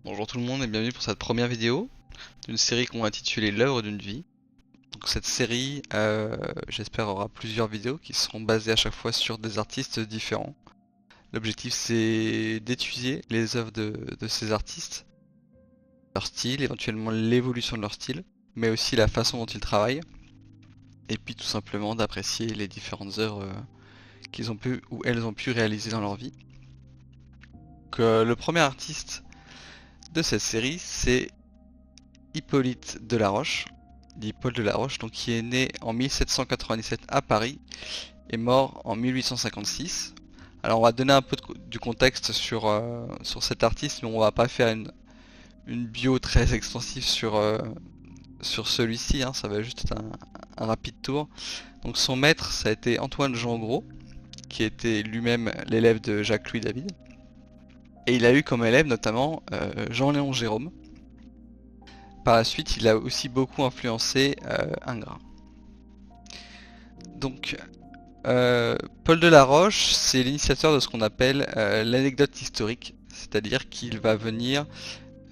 Bonjour tout le monde et bienvenue pour cette première vidéo d'une série qu'on a intitulée L'œuvre d'une vie. Donc cette série, j'espère, aura plusieurs vidéos qui seront basées à chaque fois sur des artistes différents. L'objectif c'est d'étudier les œuvres de ces artistes, leur style, éventuellement l'évolution de leur style, mais aussi la façon dont ils travaillent, et puis tout simplement d'apprécier les différentes œuvres qu'ils ont pu ou elles ont pu réaliser dans leur vie. Donc, le premier artiste de cette série c'est Hippolyte Delaroche, dit Paul Delaroche, donc qui est né en 1797 à Paris et mort en 1856. Alors on va donner un peu du contexte sur cet artiste, mais on va pas faire une bio très extensive sur celui-ci, hein, ça va juste être un rapide tour. Donc son maître, ça a été Antoine Jean Gros, qui était lui-même l'élève de Jacques-Louis David. Et il a eu comme élève notamment Jean-Léon Gérôme. Par la suite, il a aussi beaucoup influencé Ingres. Donc, Paul Delaroche, c'est l'initiateur de ce qu'on appelle l'anecdote historique, c'est-à-dire qu'il va venir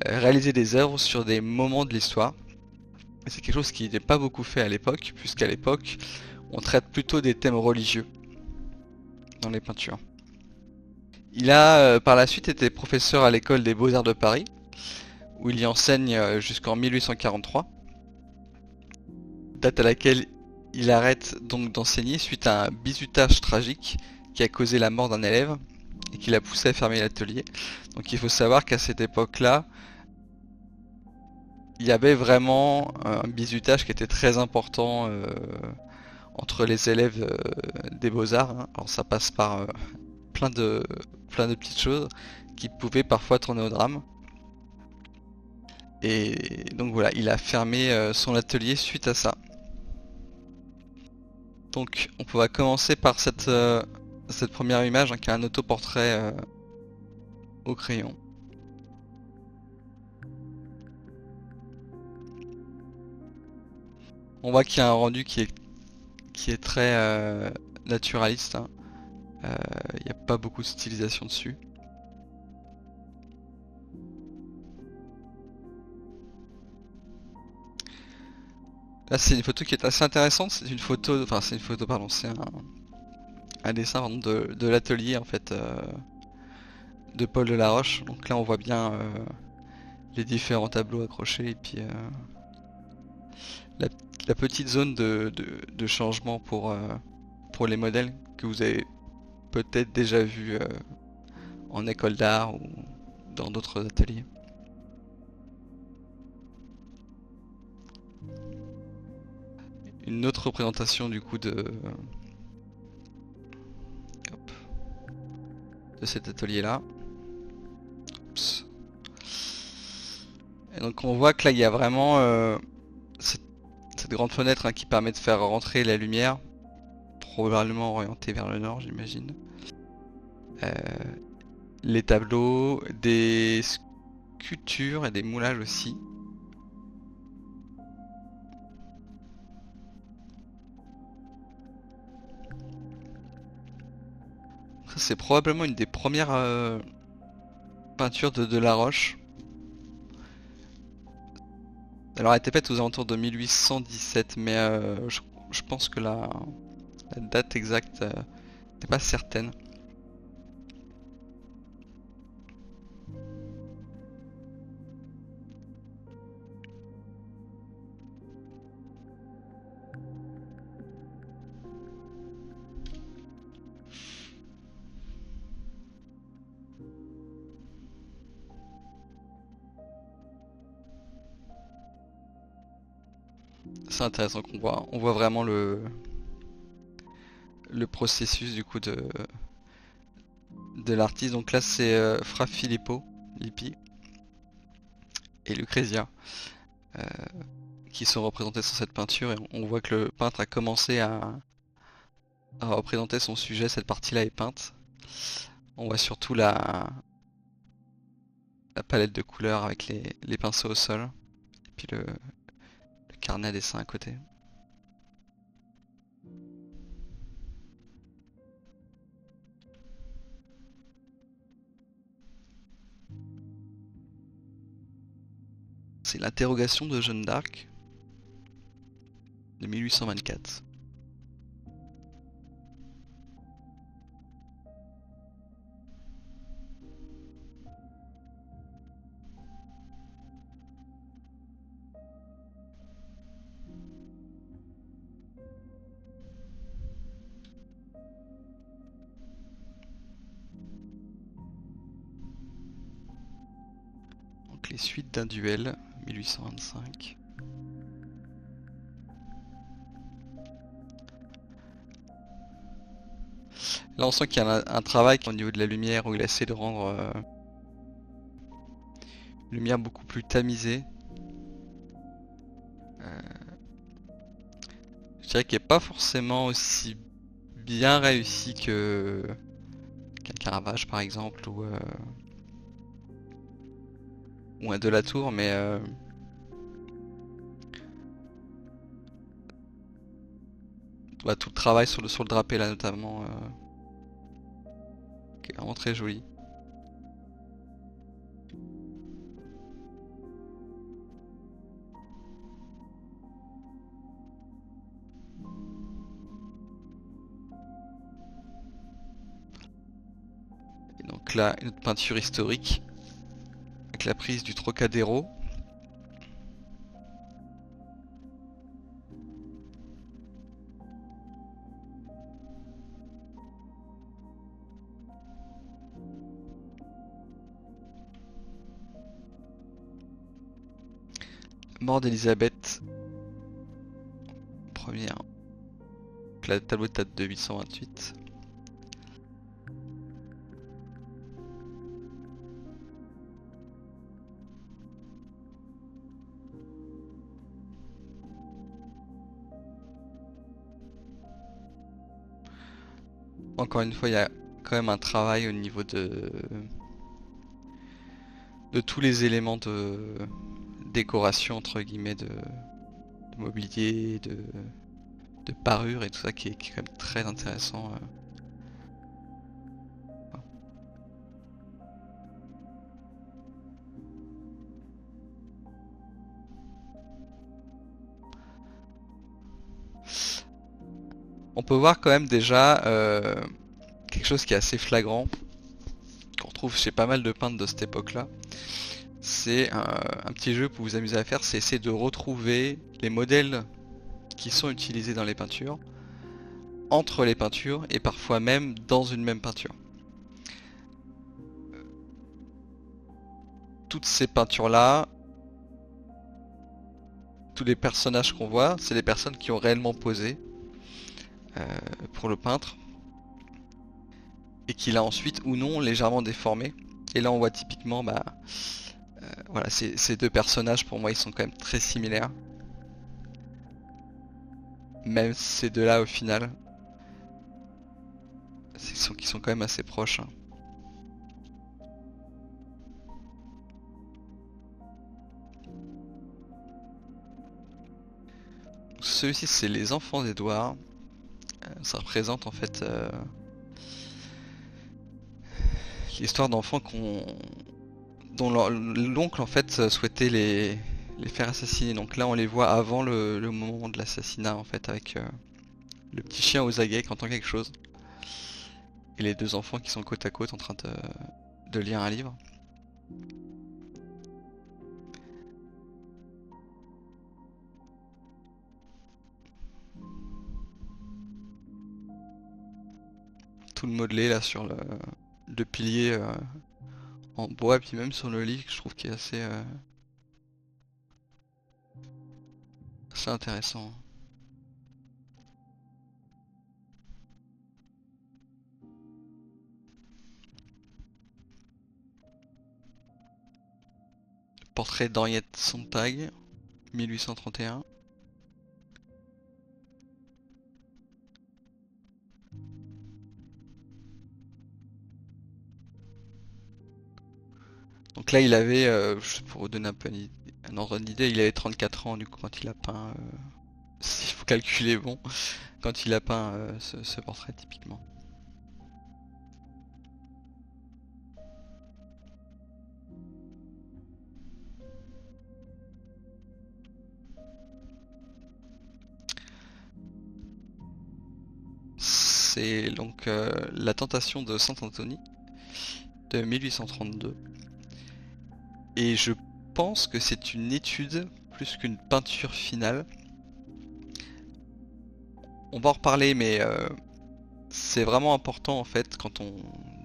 réaliser des œuvres sur des moments de l'histoire. Et c'est quelque chose qui n'est pas beaucoup fait à l'époque, puisqu'à l'époque, on traite plutôt des thèmes religieux dans les peintures. Il a par la suite été professeur à l'école des Beaux-Arts de Paris, où il y enseigne jusqu'en 1843, date à laquelle il arrête donc d'enseigner suite à un bizutage tragique qui a causé la mort d'un élève et qui l'a poussé à fermer l'atelier. Donc il faut savoir qu'à cette époque-là, il y avait vraiment un bizutage qui était très important entre les élèves des beaux-arts, hein. Alors ça passe par plein de plein de petites choses qui pouvaient parfois tourner au drame. Et donc voilà, il a fermé son atelier suite à ça. Donc on va commencer par cette première image, hein, qui est un autoportrait au crayon. On voit qu'il y a un rendu qui est très naturaliste, hein. Il n'y a pas beaucoup de stylisation dessus. Là c'est une photo qui est assez intéressante, c'est une photo, enfin c'est une photo pardon, c'est un dessin pardon, de l'atelier en fait de Paul Delaroche. Donc là on voit bien les différents tableaux accrochés et puis la, la petite zone de changement pour les modèles que vous avez peut-être déjà vu en école d'art ou dans d'autres ateliers. Une autre représentation du coup hop, de cet atelier là. Oups. Et donc on voit que là il y a vraiment cette, cette grande fenêtre, hein, qui permet de faire rentrer la lumière, probablement orientée vers le nord j'imagine. Euh, les tableaux, des sculptures et des moulages aussi. Ça c'est probablement une des premières peintures de Delaroche. Alors elle a été faite aux alentours de 1817, mais je pense que la date exacte n'est pas certaine. C'est intéressant qu'on voit. On voit vraiment le processus du coup de l'artiste. Donc là c'est Fra Filippo Lippi et Lucrezia euh, qui sont représentés sur cette peinture, et on voit que le peintre a commencé à représenter son sujet. Cette partie-là est peinte. On voit surtout la palette de couleurs avec les pinceaux au sol et puis le carnet à dessin à côté. c'est l'interrogation de Jeanne d'Arc de 1824. Donc les suites d'un duel, 1825. Là on sent qu'il y a un travail au niveau de la lumière où il essaie de rendre lumière beaucoup plus tamisée. Je dirais qu'il n'est pas forcément aussi bien réussi qu'un Caravage par exemple ou un Delatour, mais tout le travail sur le drapé là notamment qui est vraiment très joli. Et donc là une autre peinture historique avec la prise du Trocadéro. Mort d'Elisabeth première. Donc la tableau date de 828. Encore une fois, il y a quand même un travail au niveau de tous les éléments de décoration entre guillemets de mobilier, de parure et tout ça qui est quand même très intéressant. On peut voir quand même déjà quelque chose qui est assez flagrant, qu'on retrouve chez pas mal de peintres de cette époque-là. C'est un petit jeu pour vous amuser à faire, c'est essayer de retrouver les modèles qui sont utilisés dans les peintures, entre les peintures et parfois même dans une même peinture. Toutes ces peintures-là, tous les personnages qu'on voit, c'est des personnes qui ont réellement posé pour le peintre et qu'il a ensuite ou non légèrement déformé. Et là on voit typiquement, voilà, ces deux personnages pour moi ils sont quand même très similaires. Même ces deux-là au final, qui sont quand même assez proches. Hein. Celui-ci c'est les enfants d'Edouard. Ça représente en fait l'histoire d'enfants dont l'oncle en fait souhaitait les faire assassiner. Donc là on les voit avant le moment de l'assassinat en fait avec le petit chien aux aguets qui entend quelque chose. Et les deux enfants qui sont côte à côte en train de lire un livre. Tout le modelé là sur le pilier en bois, puis même sur le lit, je trouve qu'il est assez intéressant. Portrait d'Henriette Sontag, 1831. Donc là, il avait, pour vous donner un peu un ordre d'idée, il avait 34 ans du coup quand il a peint, s'il faut calculer bon, quand il a peint ce portrait typiquement. c'est donc La Tentation de Saint-Anthony de 1832. Et je pense que c'est une étude plus qu'une peinture finale. On va en reparler, mais c'est vraiment important en fait quand on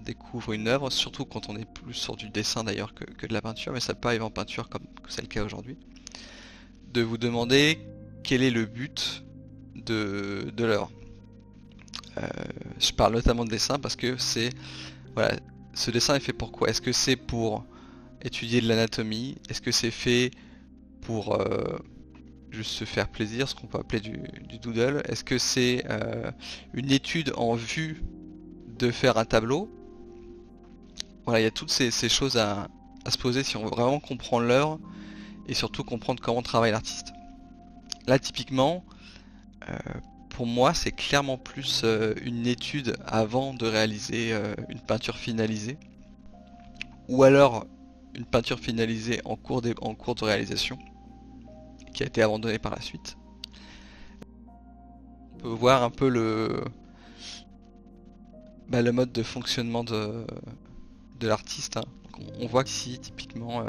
découvre une œuvre, surtout quand on est plus sur du dessin d'ailleurs que de la peinture, mais ça peut arriver en peinture comme c'est le cas aujourd'hui, de vous demander quel est le but de l'œuvre. Je parle notamment de dessin parce que c'est, voilà, ce dessin est fait pour quoi? Est-ce que c'est pour étudier de l'anatomie? Est-ce que c'est fait pour juste se faire plaisir, ce qu'on peut appeler du doodle? Est-ce que c'est une étude en vue de faire un tableau? Voilà, il y a toutes ces choses à se poser si on veut vraiment comprendre l'œuvre et surtout comprendre comment travaille l'artiste. Là, typiquement, pour moi, c'est clairement plus une étude avant de réaliser une peinture finalisée, ou alors une peinture finalisée en cours de réalisation, qui a été abandonnée par la suite. On peut voir un peu le mode de fonctionnement de l'artiste, hein. On voit qu'ici, typiquement,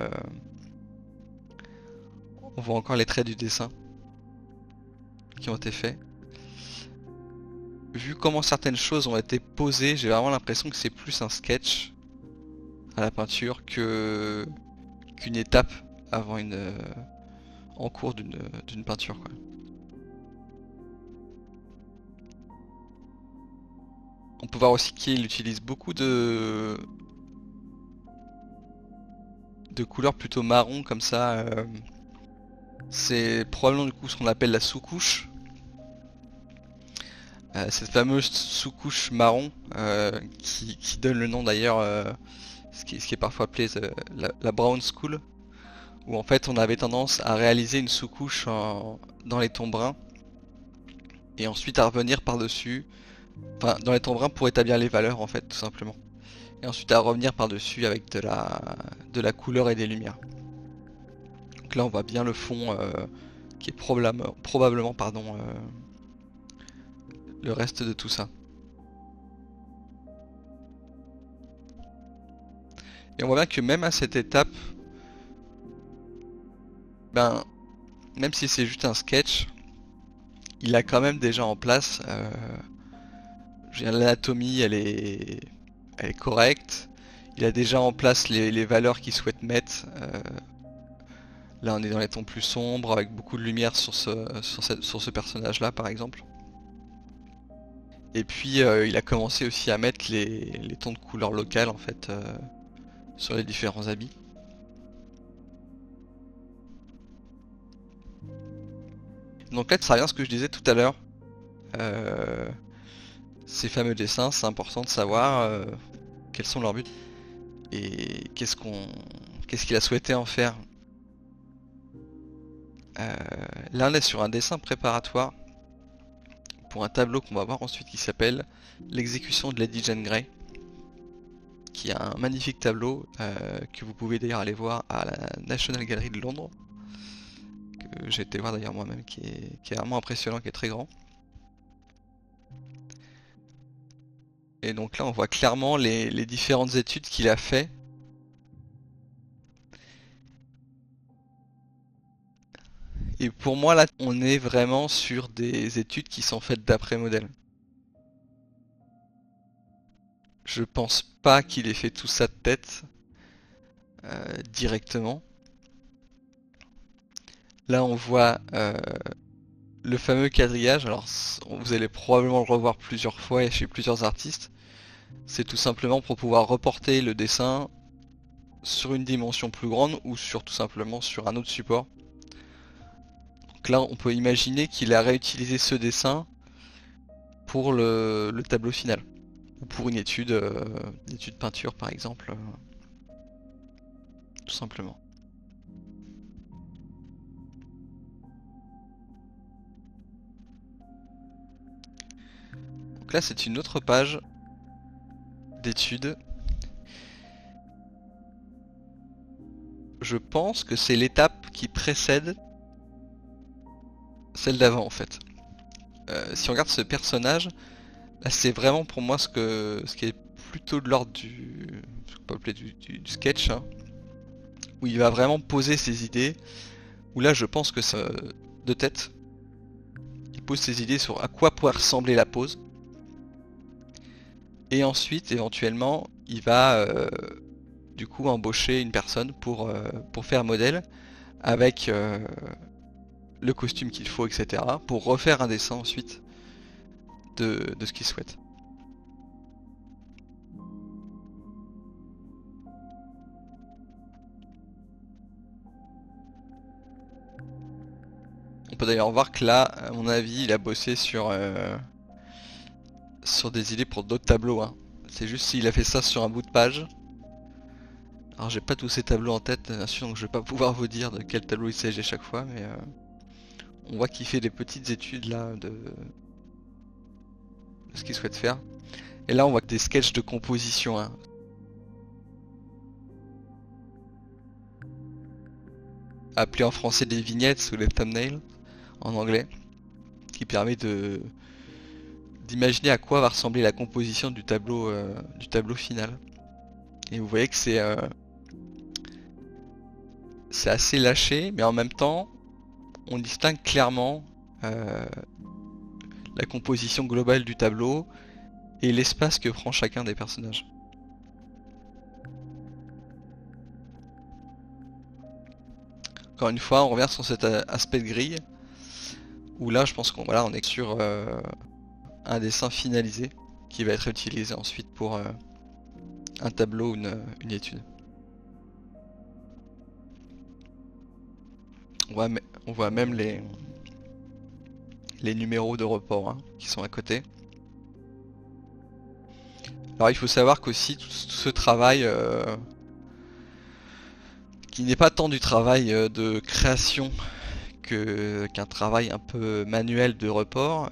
on voit encore les traits du dessin qui ont été faits. Vu comment certaines choses ont été posées, j'ai vraiment l'impression que c'est plus un sketch à la peinture qu'une étape avant en cours d'une peinture, quoi. On peut voir aussi qu'il utilise beaucoup de couleurs plutôt marron comme ça. C'est probablement du coup ce qu'on appelle la sous-couche. Cette fameuse sous-couche marron qui donne le nom d'ailleurs, ce qui est parfois appelé la Brown School, où en fait on avait tendance à réaliser une sous-couche dans les tons bruns et ensuite à revenir par-dessus, enfin dans les tons bruns pour établir les valeurs en fait tout simplement, et ensuite à revenir par-dessus avec de la couleur et des lumières. Donc là on voit bien le fond qui est probablement le reste de tout ça. Et on voit bien que même à cette étape, même si c'est juste un sketch, il a quand même déjà en place, l'anatomie elle est correcte, il a déjà en place les valeurs qu'il souhaite mettre. Là on est dans les tons plus sombres avec beaucoup de lumière sur ce personnage là par exemple. Et puis il a commencé aussi à mettre les tons de couleur locales en fait sur les différents habits. Donc là ça revient à ce que je disais tout à l'heure. Ces fameux dessins, c'est important de savoir quels sont leurs buts et qu'est-ce qu'il a souhaité en faire. Là on est sur un dessin préparatoire pour un tableau qu'on va voir ensuite qui s'appelle L'exécution de Lady Jane Grey, qui est un magnifique tableau que vous pouvez d'ailleurs aller voir à la National Gallery de Londres, que j'ai été voir d'ailleurs moi-même, qui est vraiment impressionnant, qui est très grand. Et donc là on voit clairement les différentes études qu'il a fait. Et pour moi là on est vraiment sur des études qui sont faites d'après modèle. Je pense pas qu'il ait fait tout ça de tête directement. Là on voit le fameux quadrillage. Alors vous allez probablement le revoir plusieurs fois et chez plusieurs artistes. C'est tout simplement pour pouvoir reporter le dessin sur une dimension plus grande ou tout simplement sur un autre support. Donc là on peut imaginer qu'il a réutilisé ce dessin pour le tableau final. Ou pour une étude peinture par exemple, tout simplement. Donc là c'est une autre page d'études. Je pense que c'est l'étape qui précède celle d'avant en fait. Si on regarde ce personnage, Là, c'est vraiment pour moi ce qui est plutôt de l'ordre du, ce qu'on peut appeler du sketch, hein, où il va vraiment poser ses idées. Où là, je pense que c'est de tête. Il pose ses idées sur à quoi pourrait ressembler la pose. Et ensuite, éventuellement, il va du coup embaucher une personne pour faire modèle avec le costume qu'il faut, etc. pour refaire un dessin ensuite de ce qu'il souhaite. On peut d'ailleurs voir que là, à mon avis, il a bossé sur des idées pour d'autres tableaux, hein. C'est juste s'il a fait ça sur un bout de page. Alors j'ai pas tous ces tableaux en tête, bien sûr, donc je vais pas pouvoir vous dire de quel tableau il s'agit à chaque fois, mais on voit qu'il fait des petites études là de ce qu'il souhaite faire. Et là on voit que des sketchs de composition, hein. Appelés en français des vignettes ou les thumbnails en anglais, qui permet de d'imaginer à quoi va ressembler la composition du tableau final. Et vous voyez que c'est assez lâché, mais en même temps, on distingue clairement euh, la composition globale du tableau et l'espace que prend chacun des personnages. Encore une fois, on revient sur cet aspect de grille, où là, je pense qu'on voilà, on est sur un dessin finalisé qui va être utilisé ensuite pour un tableau ou une étude. On voit même les numéros de report, hein, qui sont à côté. Alors il faut savoir qu'aussi tout ce travail, qui n'est pas tant du travail de création qu'un travail un peu manuel de report,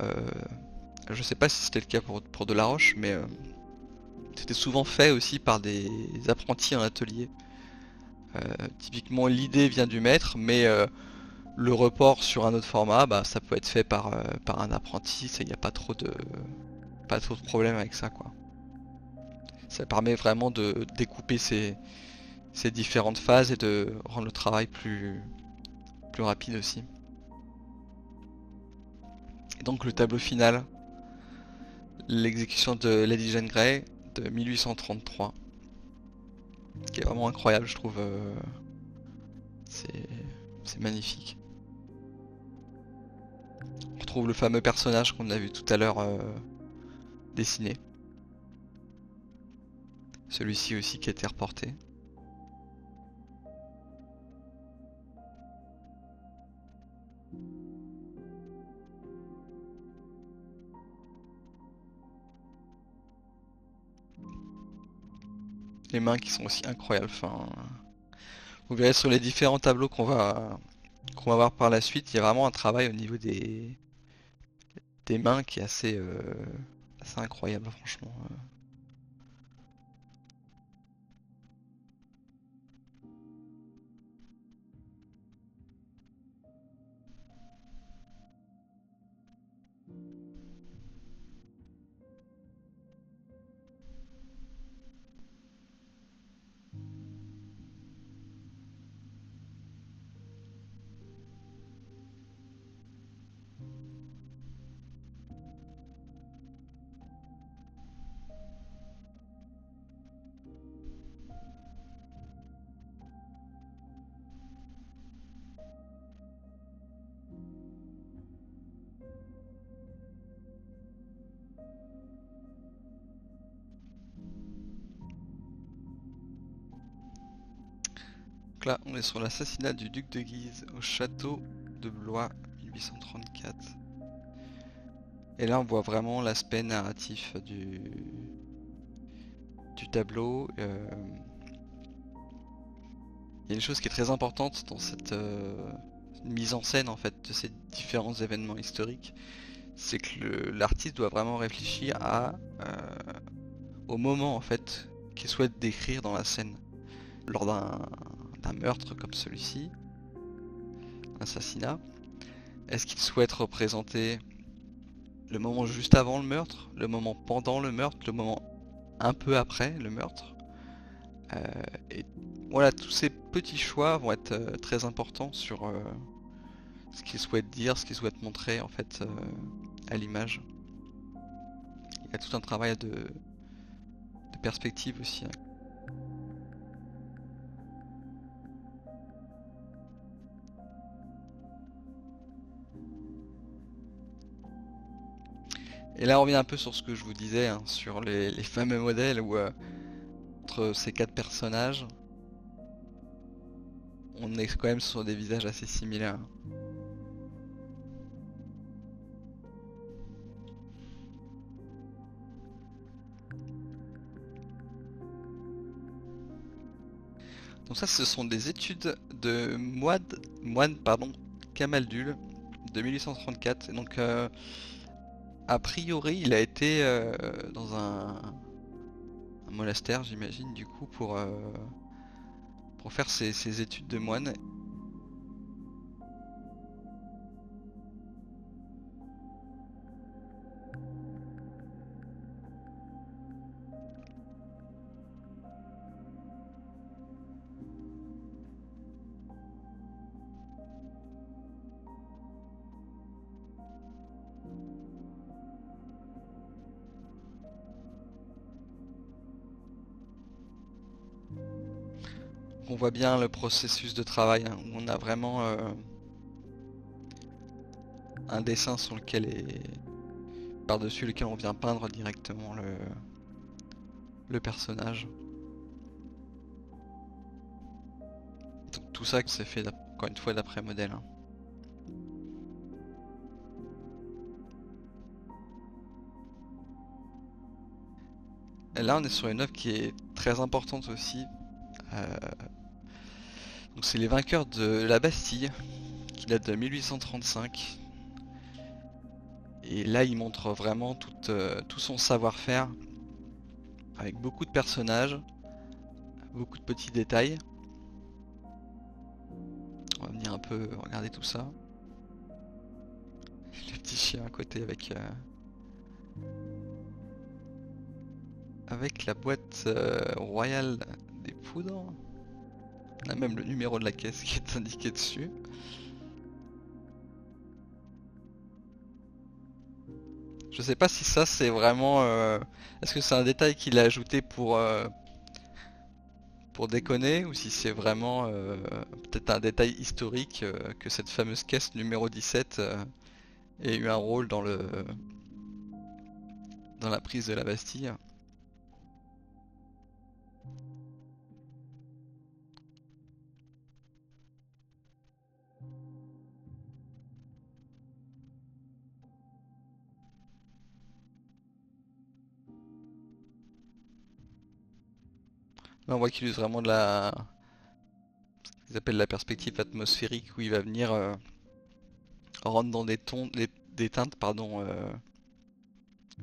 je sais pas si c'était le cas pour Delaroche, mais c'était souvent fait aussi par des apprentis en atelier. Typiquement l'idée vient du maître, mais le report sur un autre format, bah, ça peut être fait par un apprenti, il n'y a pas trop de problème avec ça, quoi. Ça permet vraiment de découper ces différentes phases et de rendre le travail plus rapide aussi. Et donc le tableau final, l'exécution de Lady Jane Grey de 1833, qui est vraiment incroyable, je trouve. C'est magnifique. On retrouve le fameux personnage qu'on a vu tout à l'heure dessiné. Celui-ci aussi qui a été reporté. Les mains qui sont aussi incroyables. Enfin, vous verrez sur les différents tableaux qu'on va voir par la suite, il y a vraiment un travail au niveau des mains qui est assez incroyable, franchement. Donc là, on est sur l'assassinat du duc de Guise au château de Blois, 1834. Et là, on voit vraiment l'aspect narratif du tableau. Il y a une chose qui est très importante dans cette mise en scène en fait de ces différents événements historiques, c'est que l'artiste doit vraiment réfléchir au moment en fait qu'il souhaite décrire dans la scène. Lors d'un meurtre comme celui-ci, un assassinat, est-ce qu'il souhaite représenter le moment juste avant le meurtre, le moment pendant le meurtre, le moment un peu après le meurtre. Et voilà, tous ces petits choix vont être très importants sur ce qu'il souhaite dire, ce qu'il souhaite montrer en fait à l'image. Il y a tout un travail de perspective aussi, hein. Et là on revient un peu sur ce que je vous disais, hein, sur les fameux modèles où entre ces quatre personnages, on est quand même sur des visages assez similaires. Donc ça, ce sont des études de moine Camaldule de 1834. Et donc, a priori, il a été dans un monastère, j'imagine, du coup, pour faire ses études de moine. On voit bien le processus de travail, hein, où on a vraiment un dessin sur lequel par-dessus lequel on vient peindre directement le personnage. Donc, tout ça, c'est fait encore une fois d'après modèle, hein. Et là, on est sur une œuvre qui est très importante aussi. Euh, donc, c'est les vainqueurs de la Bastille, qui date de 1835. Et là, il montre vraiment tout son savoir-faire, avec beaucoup de personnages, beaucoup de petits détails. On va venir un peu regarder tout ça. Le petit chien à côté avec la boîte royale des poudres. On a même le numéro de la caisse qui est indiqué dessus. Je sais pas si ça c'est vraiment... Est-ce que c'est un détail qu'il a ajouté pour déconner ou si c'est vraiment peut-être un détail historique que cette fameuse caisse numéro 17 ait eu un rôle dans la prise de la Bastille. Là on voit qu'il use vraiment ce qu'ils appellent la perspective atmosphérique où il va venir rendre dans des teintes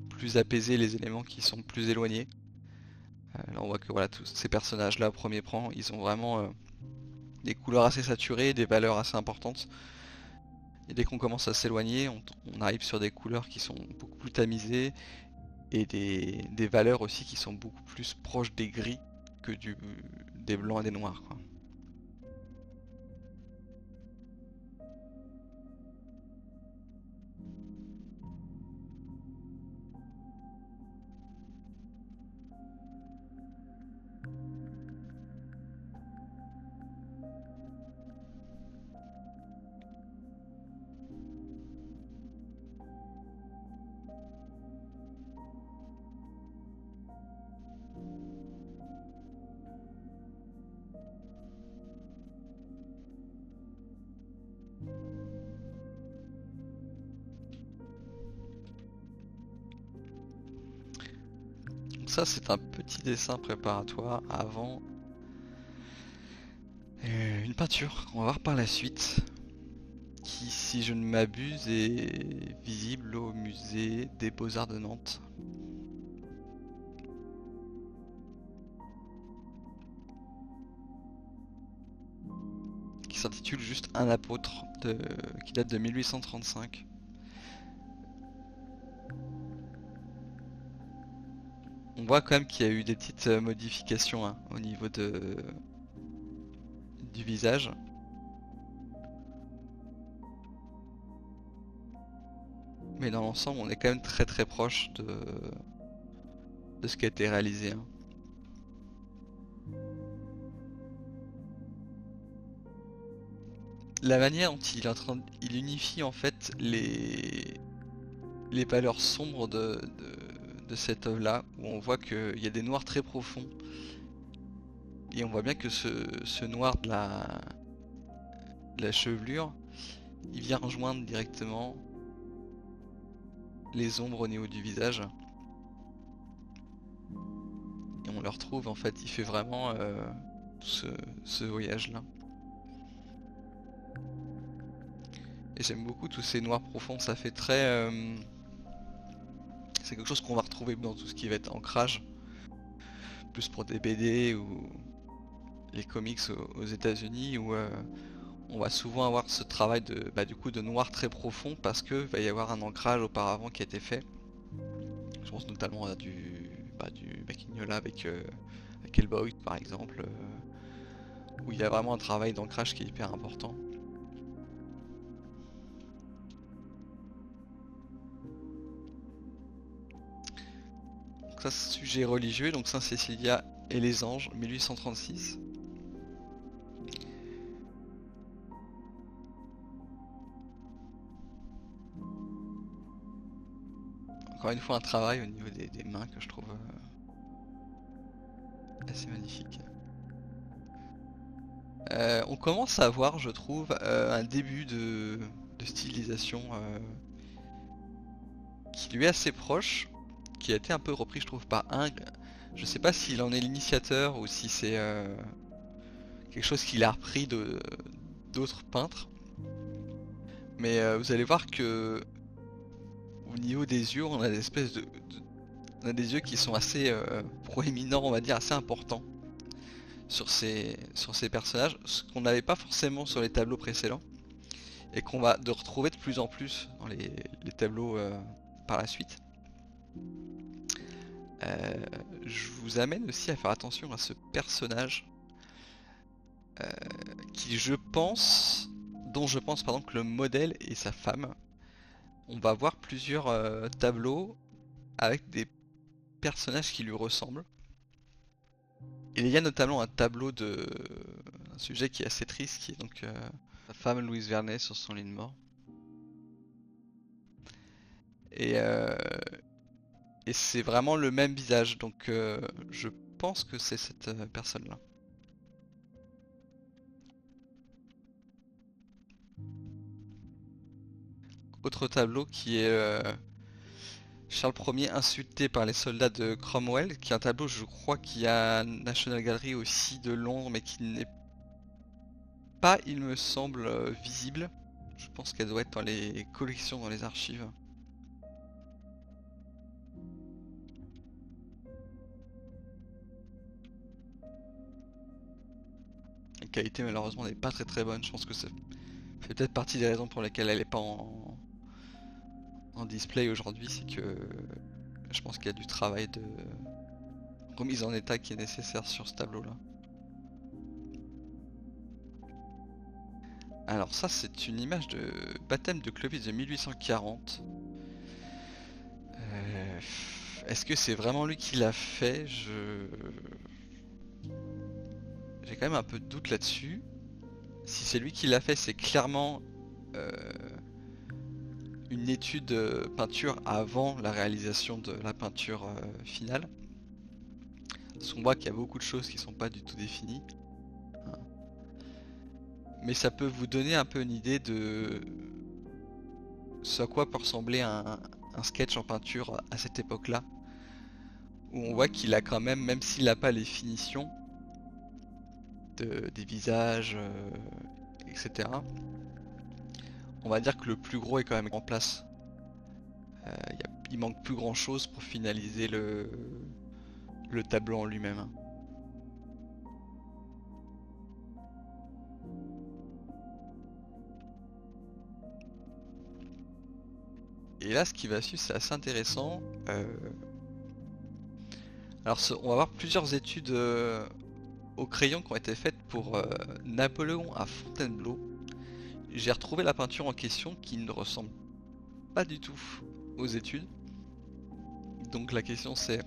plus apaisées les éléments qui sont plus éloignés. Là on voit que voilà, tous ces personnages là au premier plan, ils ont vraiment des couleurs assez saturées, des valeurs assez importantes. Et dès qu'on commence à s'éloigner, on arrive sur des couleurs qui sont beaucoup plus tamisées et des valeurs aussi qui sont beaucoup plus proches des gris que des blancs et des noirs, quoi. Donc ça c'est un petit dessin préparatoire avant une peinture qu'on va voir par la suite, qui si je ne m'abuse est visible au musée des Beaux-Arts de Nantes. Qui s'intitule juste Un apôtre, qui date de 1835. voit quand même qu'il y a eu des petites modifications hein, au niveau du visage. Mais dans l'ensemble, on est quand même très proche de ce qui a été réalisé, hein. La manière dont il unifie en fait les valeurs sombres de cette œuvre-là, où on voit qu'il y a des noirs très profonds. Et on voit bien que ce noir de la chevelure, il vient rejoindre directement les ombres au niveau du visage. Et on le retrouve en fait, il fait vraiment ce voyage-là. Et j'aime beaucoup tous ces noirs profonds, ça fait très... c'est quelque chose qu'on va retrouver dans tout ce qui va être ancrage. Plus pour des BD ou les comics aux États-Unis où on va souvent avoir ce travail du coup de noir très profond parce que va y avoir un ancrage auparavant qui a été fait. Je pense notamment à du Mignola avec Hellboy par exemple, où il y a vraiment un travail d'ancrage qui est hyper important. Donc ça c'est sujet religieux, donc Saint Cécilia et les anges, 1836. Encore une fois un travail au niveau des mains que je trouve assez magnifique. On commence à avoir, je trouve, un début de stylisation qui lui est assez proche, qui a été un peu repris, je trouve, par Ingres. Je sais pas s'il en est l'initiateur ou si c'est quelque chose qu'il a repris d'autres peintres. Mais vous allez voir que au niveau des yeux, on a des espèces on a des yeux qui sont assez proéminents, on va dire, assez importants sur ces personnages, ce qu'on n'avait pas forcément sur les tableaux précédents et qu'on va de retrouver de plus en plus dans les tableaux par la suite. Je vous amène aussi à faire attention à ce personnage dont je pense pardon, que le modèle est sa femme. On va voir plusieurs tableaux avec des personnages qui lui ressemblent. Il y a notamment un tableau un sujet qui est assez triste, qui est donc sa femme Louise Vernet sur son lit de mort. Et, et c'est vraiment le même visage, donc je pense que c'est cette personne-là. Autre tableau qui est Charles Ier insulté par les soldats de Cromwell, qui est un tableau, je crois, qui a National Gallery aussi de Londres, mais qui n'est pas, il me semble, visible. Je pense qu'elle doit être dans les collections, dans les archives. La qualité malheureusement n'est pas très bonne, je pense que ça fait peut-être partie des raisons pour lesquelles elle n'est pas en display aujourd'hui, c'est que je pense qu'il y a du travail de remise en état qui est nécessaire sur ce tableau-là. Alors ça c'est une image de baptême de Clovis de 1840. Est-ce que c'est vraiment lui qui l'a fait? J'ai quand même un peu de doute là-dessus. Si c'est lui qui l'a fait, c'est clairement une étude peinture avant la réalisation de la peinture finale. Parce qu'on voit qu'il y a beaucoup de choses qui sont pas du tout définies. Mais ça peut vous donner un peu une idée de ce à quoi peut ressembler un sketch en peinture à cette époque-là. Où on voit qu'il a quand même s'il n'a pas les finitions des visages, etc. On va dire que le plus gros est quand même en place. Il manque plus grand chose pour finaliser le tableau en lui-même. Et là, ce qui va suivre, c'est assez intéressant. Alors on va voir plusieurs études au crayon qui ont été faites pour Napoléon à Fontainebleau. J'ai retrouvé la peinture en question qui ne ressemble pas du tout aux études. Donc la question c'est,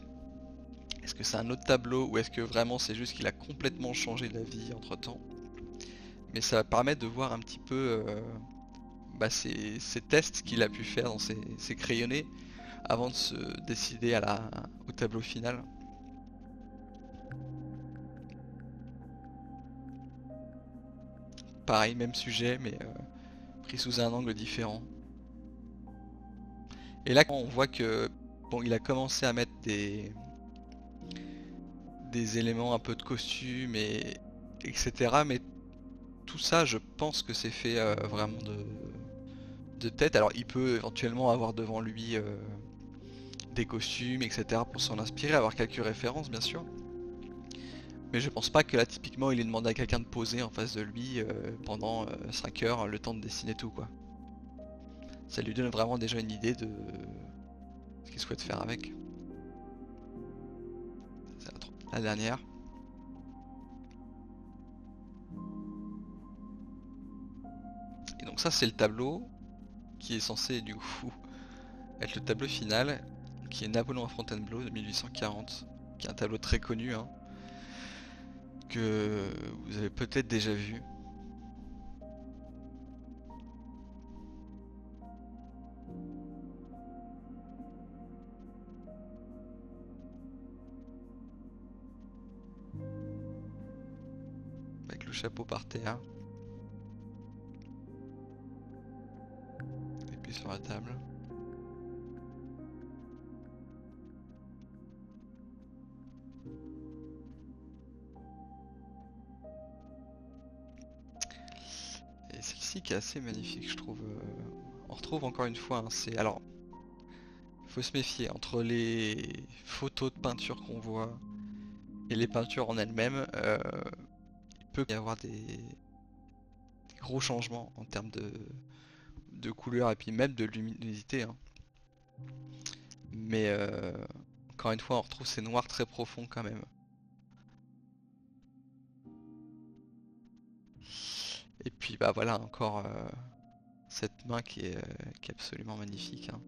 est-ce que c'est un autre tableau ou est-ce que vraiment c'est juste qu'il a complètement changé d'avis entre temps? Mais ça permet de voir un petit peu ces tests qu'il a pu faire dans ses crayonnés avant de se décider au tableau final. Pareil, même sujet, mais pris sous un angle différent. Et là, on voit que bon, il a commencé à mettre des éléments un peu de costume et etc. Mais tout ça, je pense que c'est fait vraiment de tête. Alors, il peut éventuellement avoir devant lui des costumes, etc. pour s'en inspirer, avoir quelques références, bien sûr. Mais je pense pas que là, typiquement, il ait demandé à quelqu'un de poser en face de lui pendant 5 heures, le temps de dessiner tout, quoi. Ça lui donne vraiment déjà une idée de ce qu'il souhaite faire avec. C'est la dernière. Et donc ça, c'est le tableau qui est censé, du coup, être le tableau final, qui est Napoléon à Fontainebleau de 1840, qui est un tableau très connu, hein, que vous avez peut-être déjà vu. Avec le chapeau par terre. Et puis sur la table. Et celle-ci qui est assez magnifique, je trouve. On retrouve encore une fois, hein, c'est... Alors, faut se méfier entre les photos de peinture qu'on voit et les peintures en elles-mêmes. Il peut y avoir des gros changements en termes de couleur et puis même de luminosité, hein. Mais encore une fois, on retrouve ces noirs très profonds quand même. Et puis bah voilà, encore cette main qui est absolument magnifique, hein.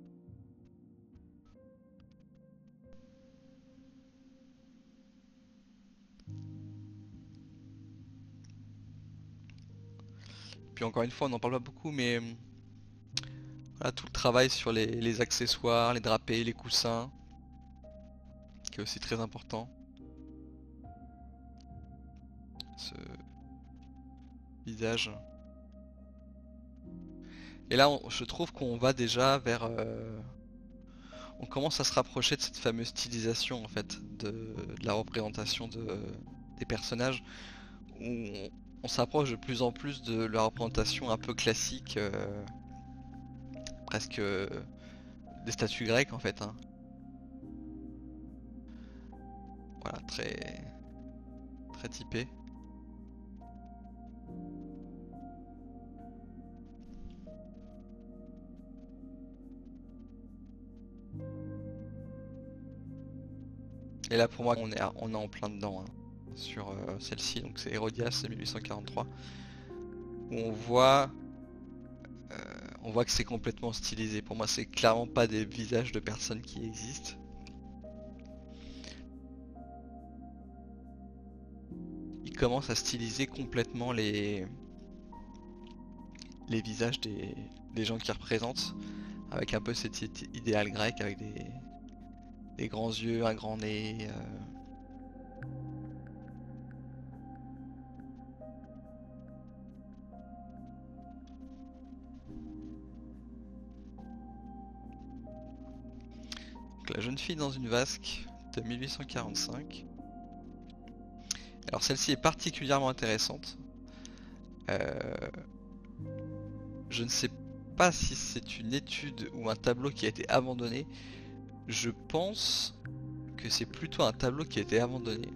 Puis encore une fois, on n'en parle pas beaucoup, mais voilà, tout le travail sur les accessoires, les drapés, les coussins, qui est aussi très important. Ce visage. Et là, je trouve qu'on va déjà vers... on commence à se rapprocher de cette fameuse stylisation, en fait, de la représentation des personnages, où on s'approche de plus en plus de la représentation un peu classique, presque des statues grecques, en fait, hein. Voilà, très, très typé. Et là, pour moi, on est en plein dedans, hein, sur celle-ci. Donc c'est Hérodias 1843, où on voit que c'est complètement stylisé. Pour moi, c'est clairement pas des visages de personnes qui existent. Il commence à styliser complètement les visages des gens qui représentent, avec un peu cet idéal grec, avec des grands yeux, un grand nez. Donc, la jeune fille dans une vasque de 1845. Alors celle-ci est particulièrement intéressante. Je ne sais pas si c'est une étude ou un tableau qui a été abandonné. Je pense que c'est plutôt un tableau qui a été abandonné.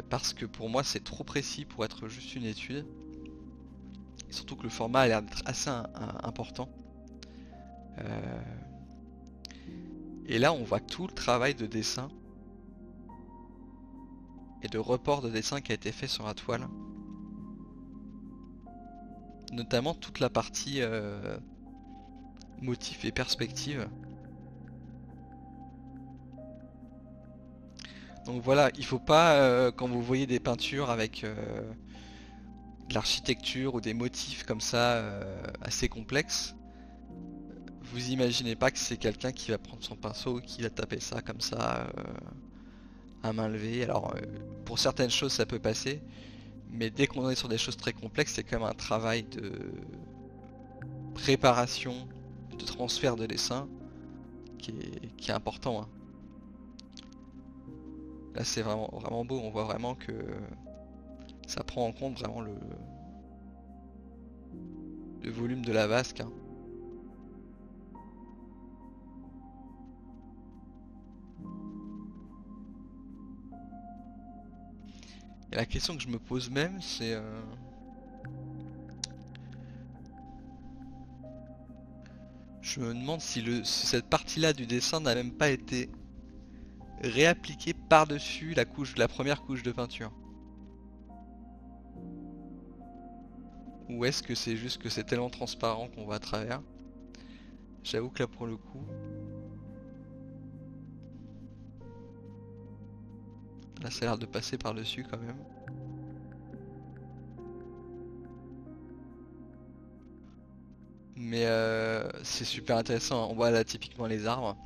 Parce que pour moi c'est trop précis pour être juste une étude. Et surtout que le format a l'air d'être assez important. Et là on voit tout le travail de dessin et de report de dessin qui a été fait sur la toile. Notamment toute la partie motif et perspective. Donc voilà, il faut pas, quand vous voyez des peintures avec de l'architecture ou des motifs comme ça assez complexes, vous imaginez pas que c'est quelqu'un qui va prendre son pinceau, qui va taper ça comme ça à main levée. Alors pour certaines choses ça peut passer, mais dès qu'on est sur des choses très complexes, c'est quand même un travail de préparation, de transfert de dessin qui est important, hein. Là c'est vraiment, vraiment beau, on voit vraiment que ça prend en compte vraiment le volume de la vasque, hein. Et la question que je me pose même, c'est je me demande si cette partie-là du dessin n'a même pas été réappliquée par-dessus la première couche de peinture. Ou est-ce que c'est juste que c'est tellement transparent qu'on voit à travers? J'avoue que là pour le coup, là ça a l'air de passer par-dessus quand même. Mais c'est super intéressant, hein. On voit là typiquement les arbres.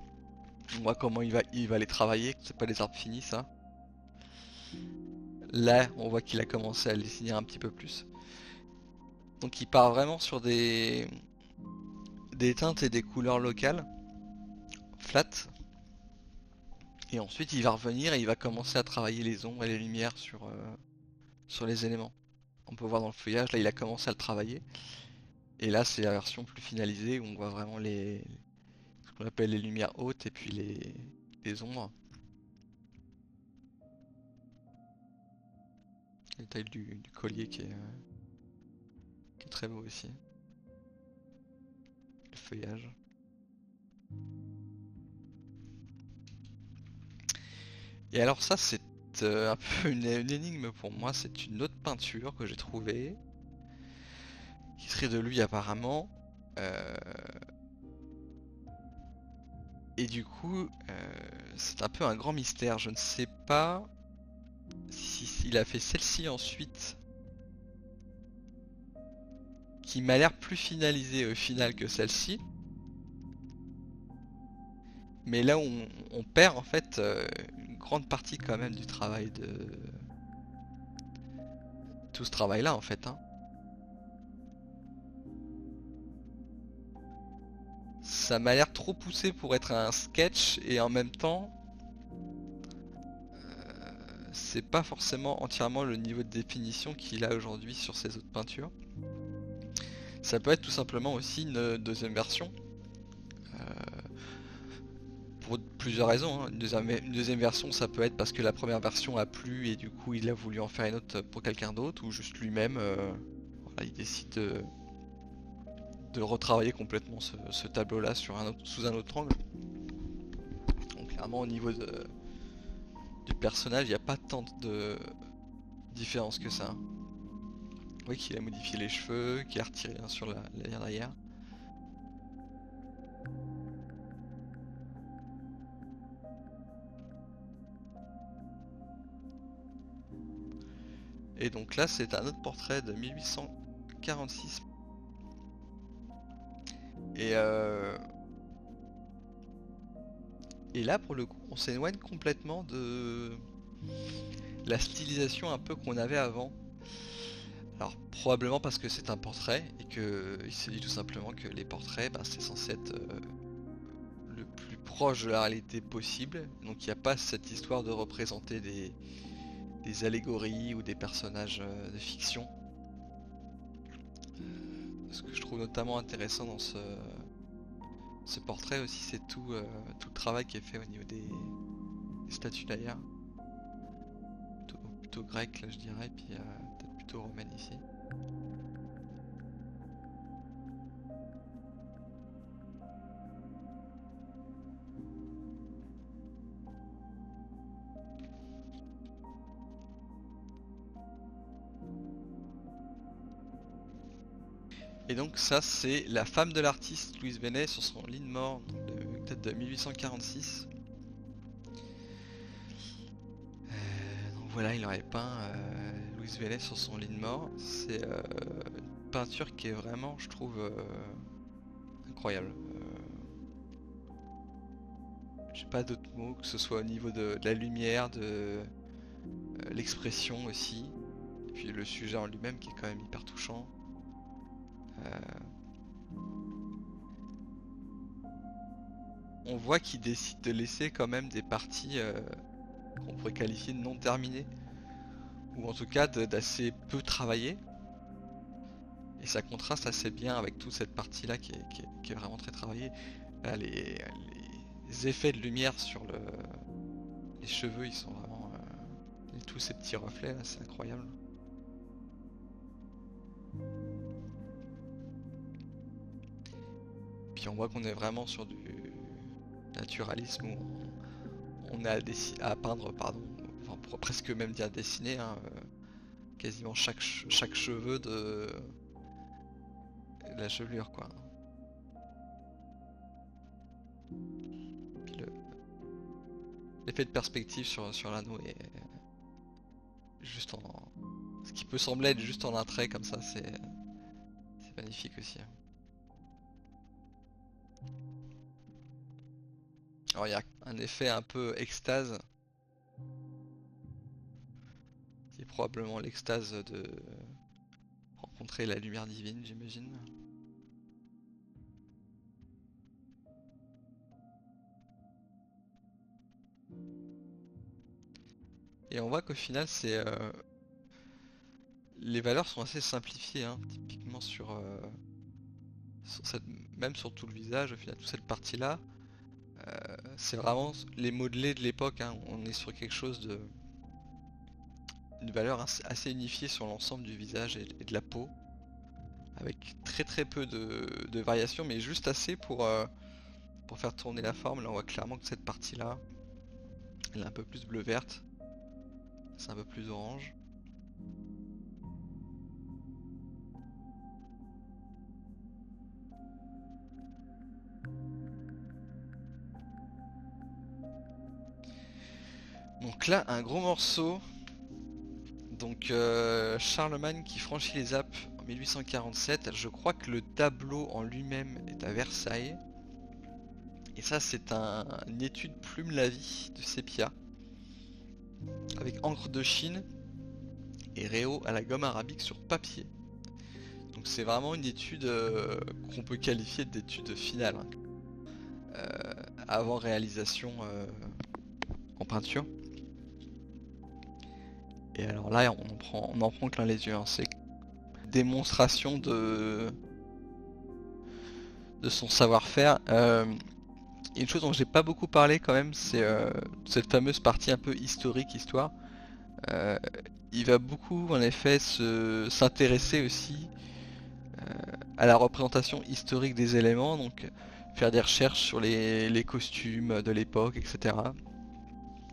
On voit comment il va les travailler, c'est pas des arbres finis ça. Là on voit qu'il a commencé à les dessiner un petit peu plus. Donc il part vraiment sur des teintes et des couleurs locales, flat. Et ensuite il va revenir et il va commencer à travailler les ombres et les lumières sur les éléments. On peut voir dans le feuillage, là il a commencé à le travailler. Et là c'est la version plus finalisée où on voit vraiment ce qu'on appelle les lumières hautes et puis les ombres. Le détail du collier qui est très beau aussi. Le feuillage. Et alors ça c'est un peu une énigme pour moi, c'est une autre peinture que j'ai trouvée, qui serait de lui apparemment. Euh, Et du coup, c'est un peu un grand mystère. Je ne sais pas s'il a fait celle-ci ensuite, qui m'a l'air plus finalisée au final que celle-ci. Mais là, on perd en fait une grande partie quand même du travail de tout ce travail-là en fait, hein. Ça m'a l'air trop poussé pour être un sketch et en même temps, c'est pas forcément entièrement le niveau de définition qu'il a aujourd'hui sur ses autres peintures. Ça peut être tout simplement aussi une deuxième version. Pour plusieurs raisons, hein. Une deuxième version, ça peut être parce que la première version a plu et du coup il a voulu en faire une autre pour quelqu'un d'autre, ou juste lui-même, voilà, il décide de retravailler complètement ce tableau-là sous un autre angle. Donc clairement au niveau du personnage, il n'y a pas tant de différence que ça. Oui, qu'il a modifié les cheveux, qu'il a retiré bien sûr la ligne d'arrière. Et donc là, c'est un autre portrait de 1846. Et, euh, et là, pour le coup, on s'éloigne complètement de la stylisation un peu qu'on avait avant. Alors, probablement parce que c'est un portrait et qu'il s'est dit tout simplement que les portraits, ben, c'est censé être le plus proche de la réalité possible. Donc, il n'y a pas cette histoire de représenter des allégories ou des personnages de fiction. Ce que je trouve notamment intéressant dans ce portrait aussi, c'est tout le travail qui est fait au niveau des statues d'ailleurs. Plutôt grec là je dirais, puis peut-être plutôt romaine ici. Et donc ça c'est la femme de l'artiste Louise Vénet sur son lit de mort, peut-être de 1846. Donc voilà, il aurait peint Louise Vénet sur son lit de mort. C'est une peinture qui est vraiment, je trouve, incroyable. J'ai pas d'autres mots, que ce soit au niveau de la lumière, de l'expression aussi, et puis le sujet en lui-même qui est quand même hyper touchant. On voit qu'il décide de laisser quand même des parties qu'on pourrait qualifier de non terminées, ou en tout cas d'assez peu travaillées. Et ça contraste assez bien avec toute cette partie-là qui est vraiment très travaillée. Là, les effets de lumière sur les cheveux, ils sont vraiment... et tous ces petits reflets là, c'est incroyable. Puis on voit qu'on est vraiment sur du naturalisme où on a à peindre, pardon, enfin, on pourrait presque même dire dessiner, hein, quasiment chaque cheveu de la chevelure, quoi. Puis l'effet de perspective sur l'anneau est juste en... Ce qui peut sembler être juste en un trait comme ça, c'est magnifique aussi. Alors il y a un effet un peu extase, qui est probablement l'extase de rencontrer la lumière divine, j'imagine. Et on voit qu'au final, les valeurs sont assez simplifiées, hein. Typiquement sur même sur tout le visage, au final, toute cette partie-là, c'est vraiment les modelés de l'époque, hein. On est sur quelque chose une valeur assez unifiée sur l'ensemble du visage et de la peau, avec très peu de variations, mais juste assez pour faire tourner la forme. Là, on voit clairement que cette partie-là, elle est un peu plus bleu-verte, c'est un peu plus orange. Donc là, un gros morceau. Donc Charlemagne qui franchit les Alpes en 1847. Je crois que le tableau en lui-même est à Versailles. Et ça, c'est une étude plume la vie de sépia, avec encre de Chine et réau à la gomme arabique sur papier. Donc c'est vraiment une étude qu'on peut qualifier d'étude finale, hein. Avant réalisation en peinture. Et alors là, on en prend plein les yeux, hein. C'est démonstration de son savoir-faire. Une chose dont j'ai pas beaucoup parlé quand même, c'est cette fameuse partie un peu historique, histoire. Euh, il va beaucoup en effet s'intéresser aussi à la représentation historique des éléments, donc faire des recherches sur les costumes de l'époque, etc.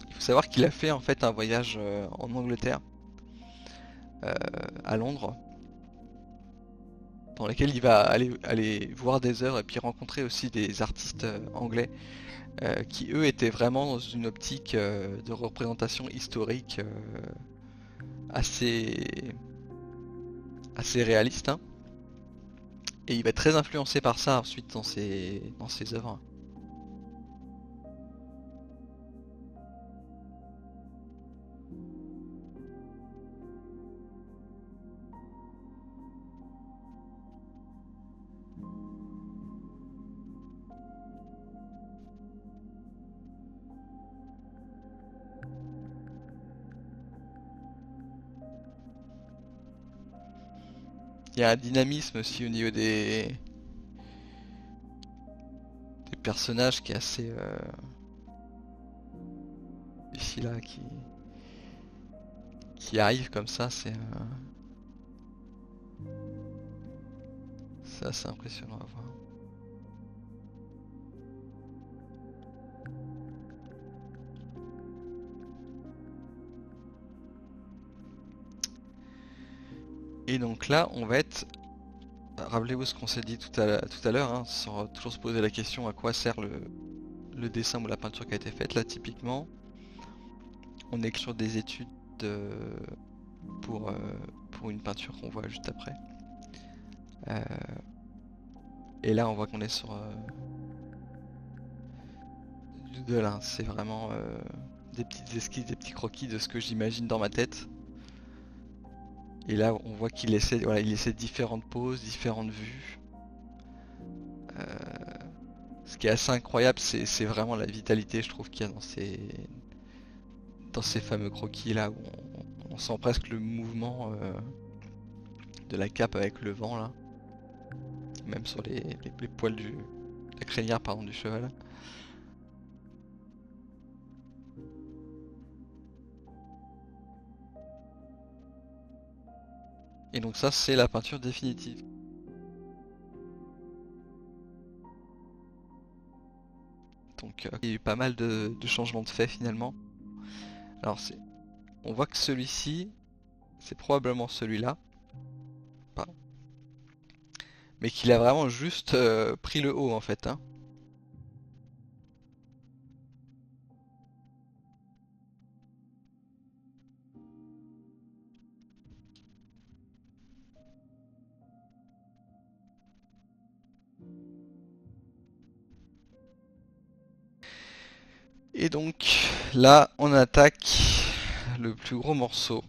Il faut savoir qu'il a fait en fait un voyage en Angleterre, euh, à Londres, dans lequel il va aller voir des œuvres et puis rencontrer aussi des artistes anglais qui eux étaient vraiment dans une optique de représentation historique assez, assez réaliste, hein. Et il va être très influencé par ça ensuite dans ses œuvres. Il y a un dynamisme aussi au niveau des personnages qui est assez ici là qui arrive comme ça, c'est assez impressionnant à voir. Et donc là, on va être Rappelez-vous ce qu'on s'est dit tout à l'heure, hein, sans toujours se poser la question à quoi sert le dessin ou la peinture qui a été faite. Là, typiquement, on est sur des études euh, pour, euh, pour une peinture qu'on voit juste après. Euh, et là, on voit qu'on est sur du Delin. C'est vraiment des petites esquisses, des petits croquis de ce que j'imagine dans ma tête. Et là, on voit qu'il essaie, voilà, il essaie différentes poses, différentes vues. Euh, Ce qui est assez incroyable, c'est vraiment la vitalité, je trouve, qu'il y a dans ces fameux croquis là où on sent presque le mouvement de la cape avec le vent là, même sur les poils la crinière pardon, du cheval. Et donc ça, c'est la peinture définitive. Donc il y a eu pas mal de changements de fait finalement. Alors on voit que celui-ci, c'est probablement celui-là, pas, mais qu'il a vraiment juste pris le haut en fait, hein. Et donc là, on attaque le plus gros morceau.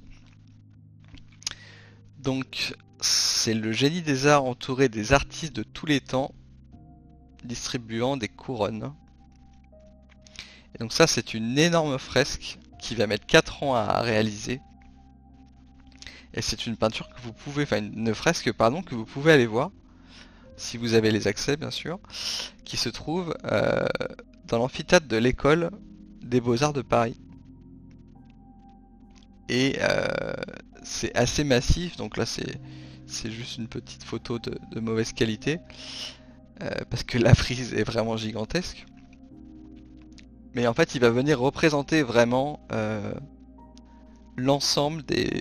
Donc c'est le génie des arts entouré des artistes de tous les temps, distribuant des couronnes. Et donc ça, c'est une énorme fresque qui va mettre 4 ans à réaliser. Et c'est une peinture que vous pouvez, enfin une fresque pardon, que vous pouvez aller voir, si vous avez les accès bien sûr, qui se trouve dans l'amphithéâtre de l'école des Beaux-Arts de Paris. Et c'est assez massif, donc là c'est juste une petite photo de mauvaise qualité, parce que la frise est vraiment gigantesque. Mais en fait, il va venir représenter vraiment l'ensemble des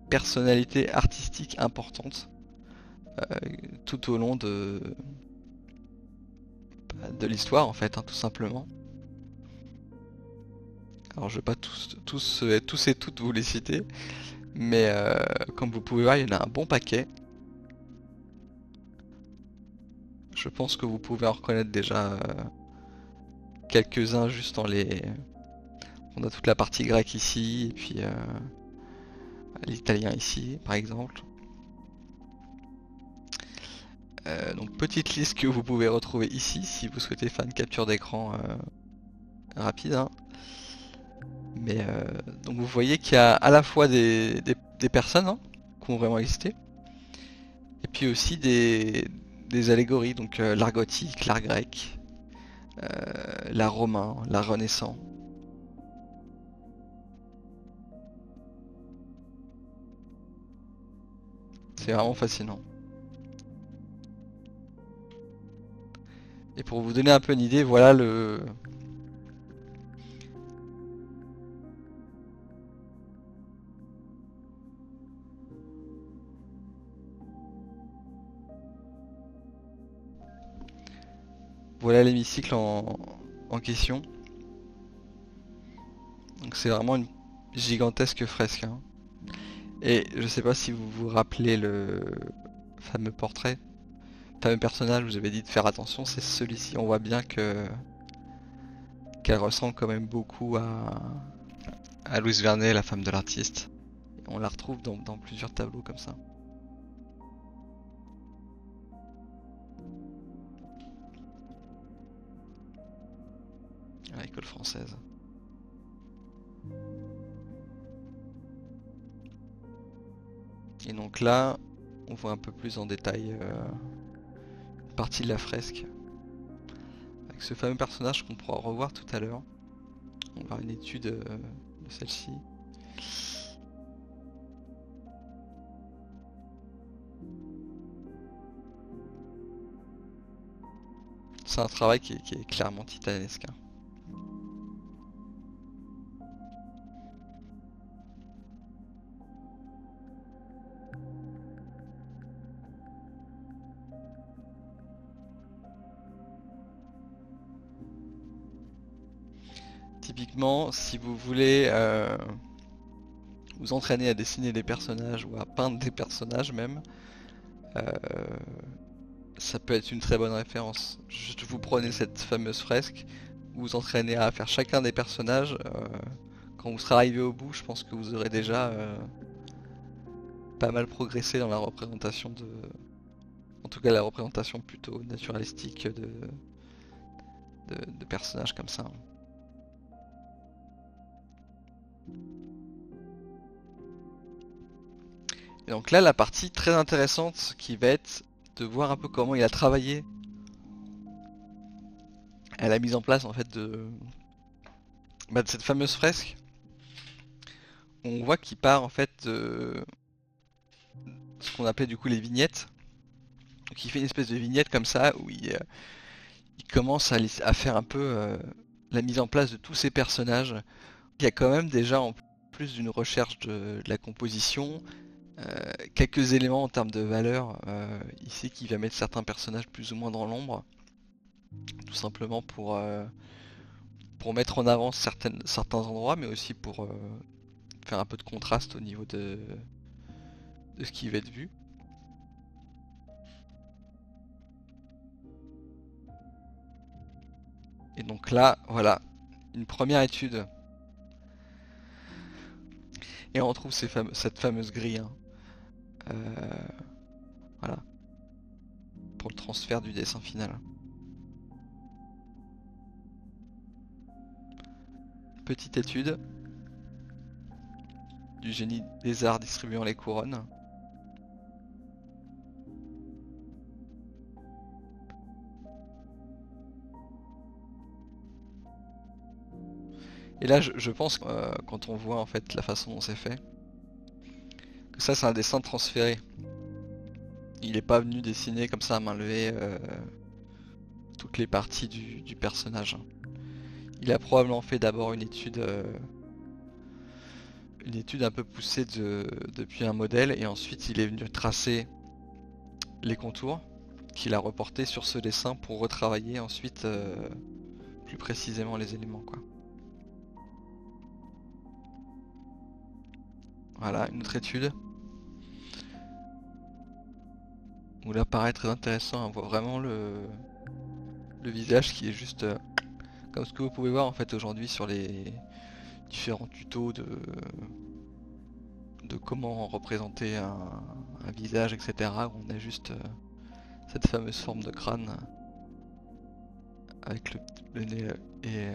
personnalités artistiques importantes euh, tout au long de l'histoire, en fait, hein, tout simplement. Alors, je vais pas tous et toutes vous les citer, mais comme vous pouvez voir, il y en a un bon paquet. Je pense que vous pouvez en reconnaître déjà quelques-uns juste dans les... On a toute la partie grecque ici, et puis l'italien ici, par exemple. Donc petite liste que vous pouvez retrouver ici si vous souhaitez faire une capture d'écran rapide, hein. Mais donc vous voyez qu'il y a à la fois des personnes hein, qui ont vraiment existé, et puis aussi des allégories, donc l'art gothique, l'art grec, l'art romain, l'art renaissant. C'est vraiment fascinant. Et pour vous donner un peu une idée, voilà l'hémicycle en question. Donc c'est vraiment une gigantesque fresque, hein. Et je sais pas si vous vous rappelez le fameux portrait, le fameux personnage, vous avez dit de faire attention, c'est celui-ci. On voit bien que qu'elle ressemble quand même beaucoup à Louise Vernet, la femme de l'artiste. On la retrouve dans plusieurs tableaux comme ça, à l'école française. Et donc là, on voit un peu plus en détail une partie de la fresque, avec ce fameux personnage qu'on pourra revoir tout à l'heure. On va voir une étude de celle-ci. C'est un travail qui est clairement titanesque, hein. Typiquement, si vous voulez vous entraîner à dessiner des personnages ou à peindre des personnages même, euh, ça peut être une très bonne référence. Juste vous prenez cette fameuse fresque, vous vous entraînez à faire chacun des personnages. Quand vous serez arrivé au bout, je pense que vous aurez déjà pas mal progressé dans la représentation de... En tout cas la représentation plutôt naturalistique de personnages comme ça. Et donc là, la partie très intéressante qui va être de voir un peu comment il a travaillé à la mise en place en fait de cette fameuse fresque. On voit qu'il part en fait de ce qu'on appelait du coup les vignettes. Donc il fait une espèce de vignette comme ça où il commence à faire un peu la mise en place de tous ces personnages. Il y a quand même déjà en plus d'une recherche de la composition, quelques éléments en termes de valeur. Ici qui va mettre certains personnages plus ou moins dans l'ombre. Tout simplement pour mettre en avant certains endroits, mais aussi pour faire un peu de contraste au niveau de ce qui va être vu. Et donc là, voilà, une première étude. Et on retrouve cette fameuse grille. Hein. Voilà, pour le transfert du dessin final. Petite étude du génie des arts distribuant les couronnes. Et là, je pense quand on voit en fait la façon dont c'est fait, que ça c'est un dessin transféré. Il n'est pas venu dessiner comme ça à main levée toutes les parties du personnage. Il a probablement fait d'abord une étude un peu poussée depuis un modèle et ensuite il est venu tracer les contours qu'il a reportés sur ce dessin pour retravailler ensuite plus précisément les éléments quoi. Voilà, une autre étude où là paraît très intéressant, on voit vraiment le visage qui est juste comme ce que vous pouvez voir en fait aujourd'hui sur les différents tutos de comment représenter un visage, etc. Où on a juste cette fameuse forme de crâne avec le nez et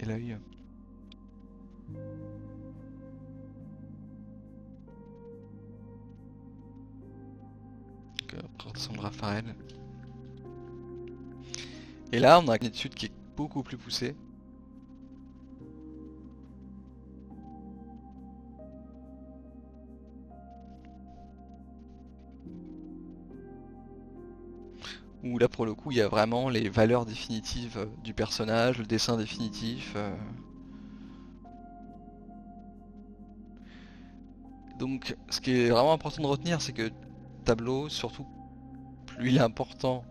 l'œil. Représentation de Raphaël. Et là, on a une étude qui est beaucoup plus poussée. Où là, pour le coup, il y a vraiment les valeurs définitives du personnage, le dessin définitif. Donc, ce qui est vraiment important de retenir, c'est que tableau, surtout, plus il est important,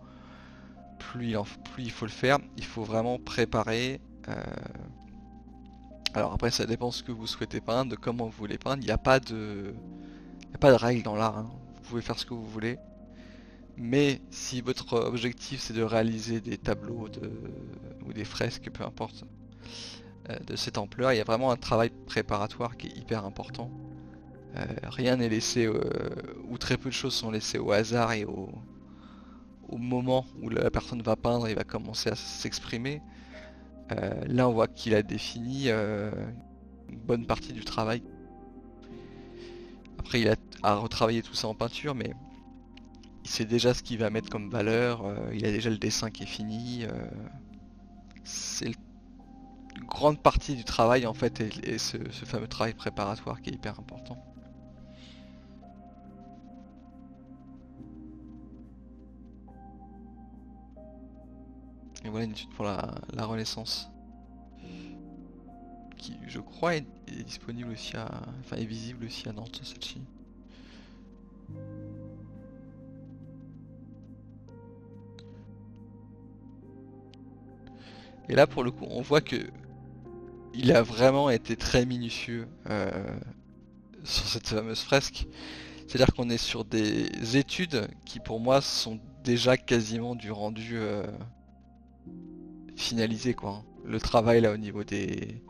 plus il faut le faire. Il faut vraiment préparer. Alors après, ça dépend de ce que vous souhaitez peindre, de comment vous voulez peindre. Il n'y a pas de règle dans l'art. Hein. Vous pouvez faire ce que vous voulez. Mais si votre objectif c'est de réaliser des tableaux ou des fresques, peu importe, de cette ampleur, il y a vraiment un travail préparatoire qui est hyper important. Rien n'est laissé, ou très peu de choses sont laissées au hasard et au moment où la personne va peindre et va commencer à s'exprimer. Là on voit qu'il a défini une bonne partie du travail. Après il a à retravailler tout ça en peinture, mais il sait déjà ce qu'il va mettre comme valeur, il a déjà le dessin qui est fini. C'est une grande partie du travail en fait, et ce fameux travail préparatoire qui est hyper important. Et voilà une étude pour la Renaissance, qui je crois est disponible aussi enfin est visible aussi à Nantes celle-ci. Et là pour le coup on voit que il a vraiment été très minutieux sur cette fameuse fresque. C'est-à-dire qu'on est sur des études qui pour moi sont déjà quasiment du rendu finalisé quoi. Le travail là au niveau des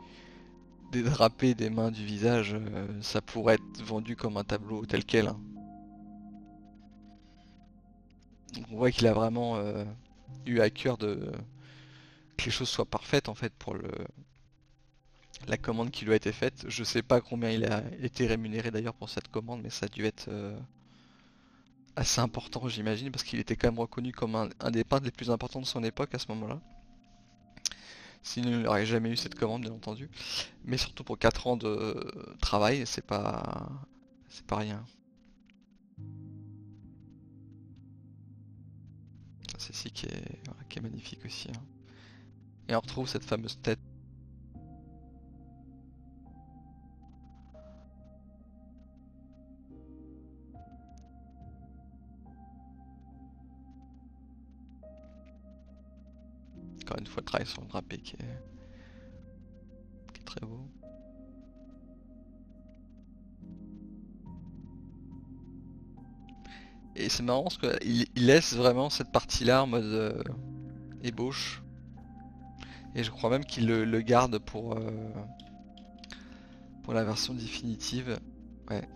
drapés, des mains, du visage, ça pourrait être vendu comme un tableau tel quel, hein. Donc on voit qu'il a vraiment eu à cœur de que les choses soient parfaites en fait pour la commande qui lui a été faite. Je sais pas combien il a été rémunéré d'ailleurs pour cette commande, mais ça a dû être assez important j'imagine, parce qu'il était quand même reconnu comme un des peintres les plus importants de son époque à ce moment-là. Sinon il n'aurait jamais eu cette commande bien entendu. Mais surtout pour 4 ans de travail, c'est pas rien. C'est ci voilà, qui est magnifique aussi, hein. Et on retrouve cette fameuse tête. Encore une fois, le travail sur le drapé qui est très beau. Et c'est marrant parce qu'il laisse vraiment cette partie-là en mode ébauche. Et je crois même qu'il le garde pour la version définitive. Ouais.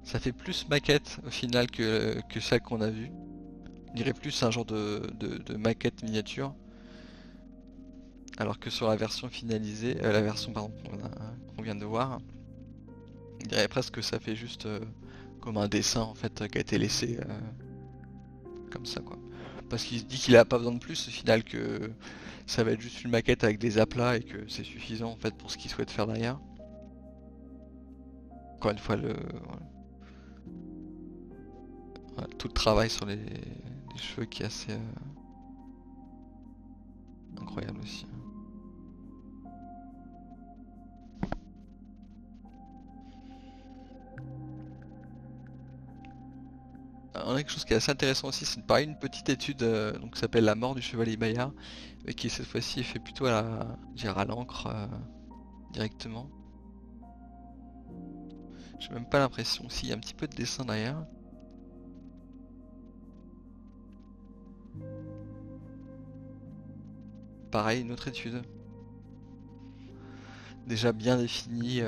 Ça fait plus maquette au final que celle qu'on a vue. On dirait plus un genre de maquette miniature. Alors que sur la version finalisée, la version pardon, qu'on vient de voir, on dirait presque que ça fait juste comme un dessin en fait qui a été laissé comme ça quoi. Parce qu'il se dit qu'il a pas besoin de plus au final, que ça va être juste une maquette avec des aplats et que c'est suffisant en fait pour ce qu'il souhaite faire derrière. Encore une fois voilà, tout le travail sur les cheveux qui est assez incroyable aussi. On a quelque chose qui est assez intéressant aussi, c'est pareil une petite étude donc, qui s'appelle La mort du chevalier Bayard, qui cette fois-ci est fait plutôt à l'encre directement. J'ai même pas l'impression, s'il y a un petit peu de dessin derrière. Pareil, une autre étude. Déjà bien définie,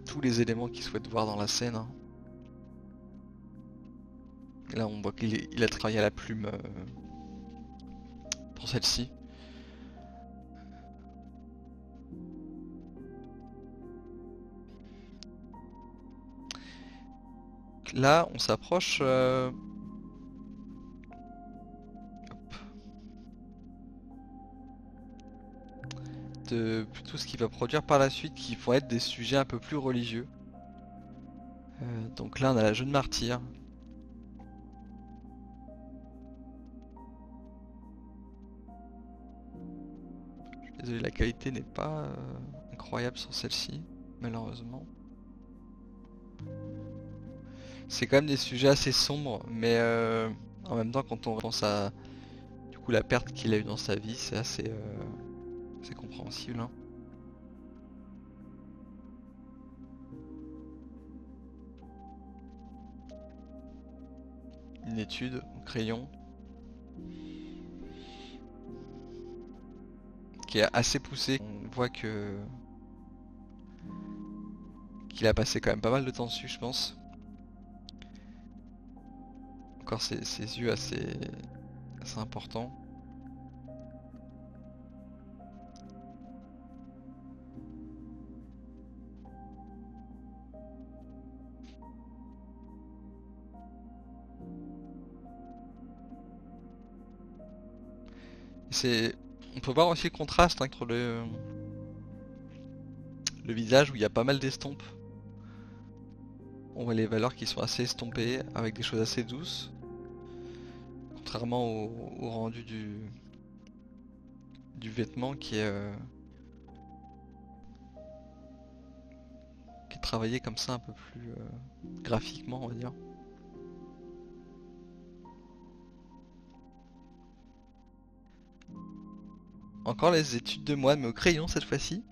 tous les éléments qu'il souhaite voir dans la scène, hein. Là on voit qu'il a travaillé à la plume pour celle-ci. Là on s'approche de plutôt ce qu'il va produire par la suite, qui vont être des sujets un peu plus religieux. Donc là on a la jeune martyre. Je suis désolé, la qualité n'est pas incroyable sur celle-ci, malheureusement. C'est quand même des sujets assez sombres, mais en même temps quand on pense à du coup la perte qu'il a eue dans sa vie, c'est assez compréhensible, hein. Une étude au crayon qui est assez poussée. On voit que qu'il a passé quand même pas mal de temps dessus, je pense. Encore ses yeux assez importants. C'est, on peut voir aussi le contraste hein, entre le visage où il y a pas mal d'estompes. On voit les valeurs qui sont assez estompées avec des choses assez douces, contrairement au rendu du vêtement qui est travaillé comme ça un peu plus graphiquement, on va dire. Encore les études de moine, mais au crayon cette fois-ci.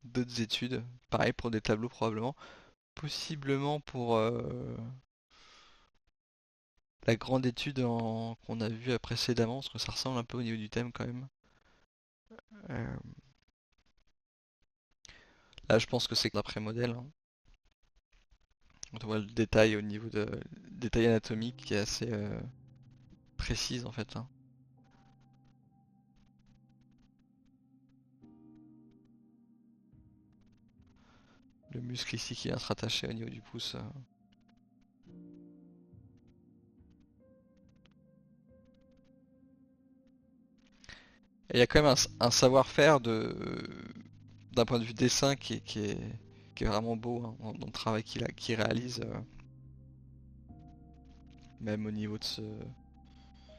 D'autres études, pareil pour des tableaux probablement. Possiblement pour la grande étude qu'on a vue précédemment, parce que ça ressemble un peu au niveau du thème quand même. Euh, Là, je pense que c'est d'après modèle, hein. On voit le détail au niveau de détail anatomique qui est assez précise en fait, hein. Le muscle ici qui vient se rattacher au niveau du pouce. Et il y a quand même un savoir-faire d'un point de vue dessin qui est vraiment beau, hein, dans le travail qu'il réalise, même au niveau de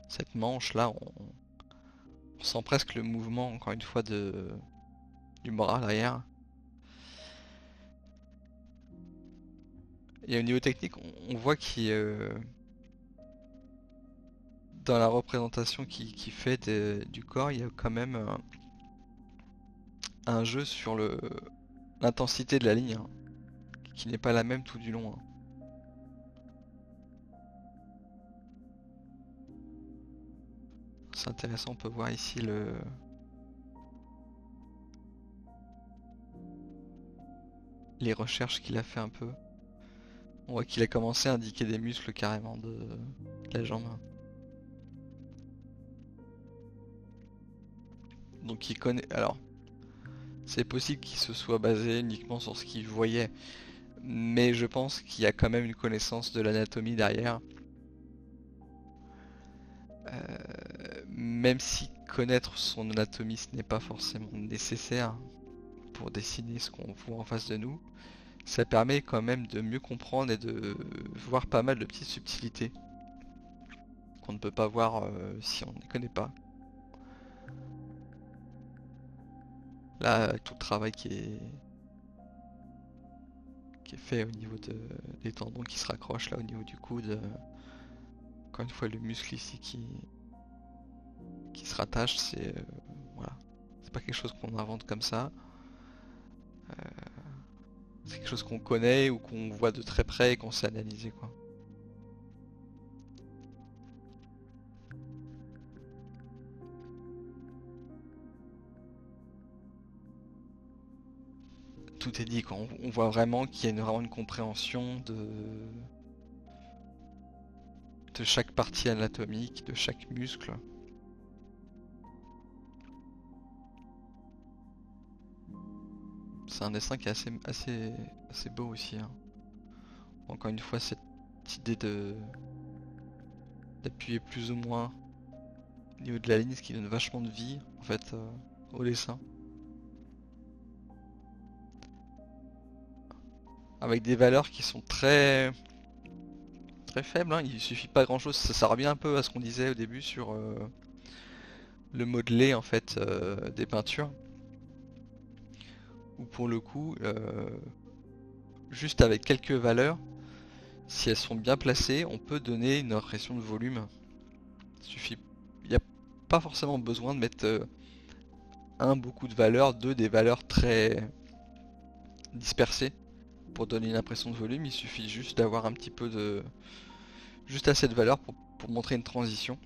cette manche là, on sent presque le mouvement encore une fois du bras derrière. Et au niveau technique, on voit qu'il dans la représentation qu'il fait du corps, il y a quand même un jeu sur l'intensité de la ligne, hein, qui n'est pas la même tout du long, hein. C'est intéressant, on peut voir ici les recherches qu'il a fait un peu. On voit qu'il a commencé à indiquer des muscles carrément de la jambe. Donc il connaît. Alors, c'est possible qu'il se soit basé uniquement sur ce qu'il voyait, mais je pense qu'il y a quand même une connaissance de l'anatomie derrière. Même si connaître son anatomie ce n'est pas forcément nécessaire pour dessiner ce qu'on voit en face de nous, ça permet quand même de mieux comprendre et de voir pas mal de petites subtilités qu'on ne peut pas voir si on ne les connaît pas. Là, avec tout le travail qui est fait au niveau des tendons qui se raccrochent là au niveau du coude, encore une fois le muscle ici qui se rattache, voilà, c'est pas quelque chose qu'on invente comme ça. C'est quelque chose qu'on connaît ou qu'on voit de très près et qu'on sait analyser, quoi. Tout est dit, quoi. On voit vraiment qu'il y a vraiment une compréhension de chaque partie anatomique, de chaque muscle. C'est un dessin qui est assez beau aussi, hein. Encore une fois, cette idée d'appuyer plus ou moins au niveau de la ligne, ce qui donne vachement de vie en fait au dessin. Avec des valeurs qui sont très faibles, hein. Il suffit pas grand chose. Ça revient un peu à ce qu'on disait au début sur le modelé en fait des peintures. Où pour le coup, juste avec quelques valeurs, si elles sont bien placées, on peut donner une impression de volume. Il n'y a pas forcément besoin de mettre beaucoup de valeurs, des valeurs très dispersées pour donner une impression de volume. Il suffit juste d'avoir un petit peu juste assez de valeur pour montrer une transition.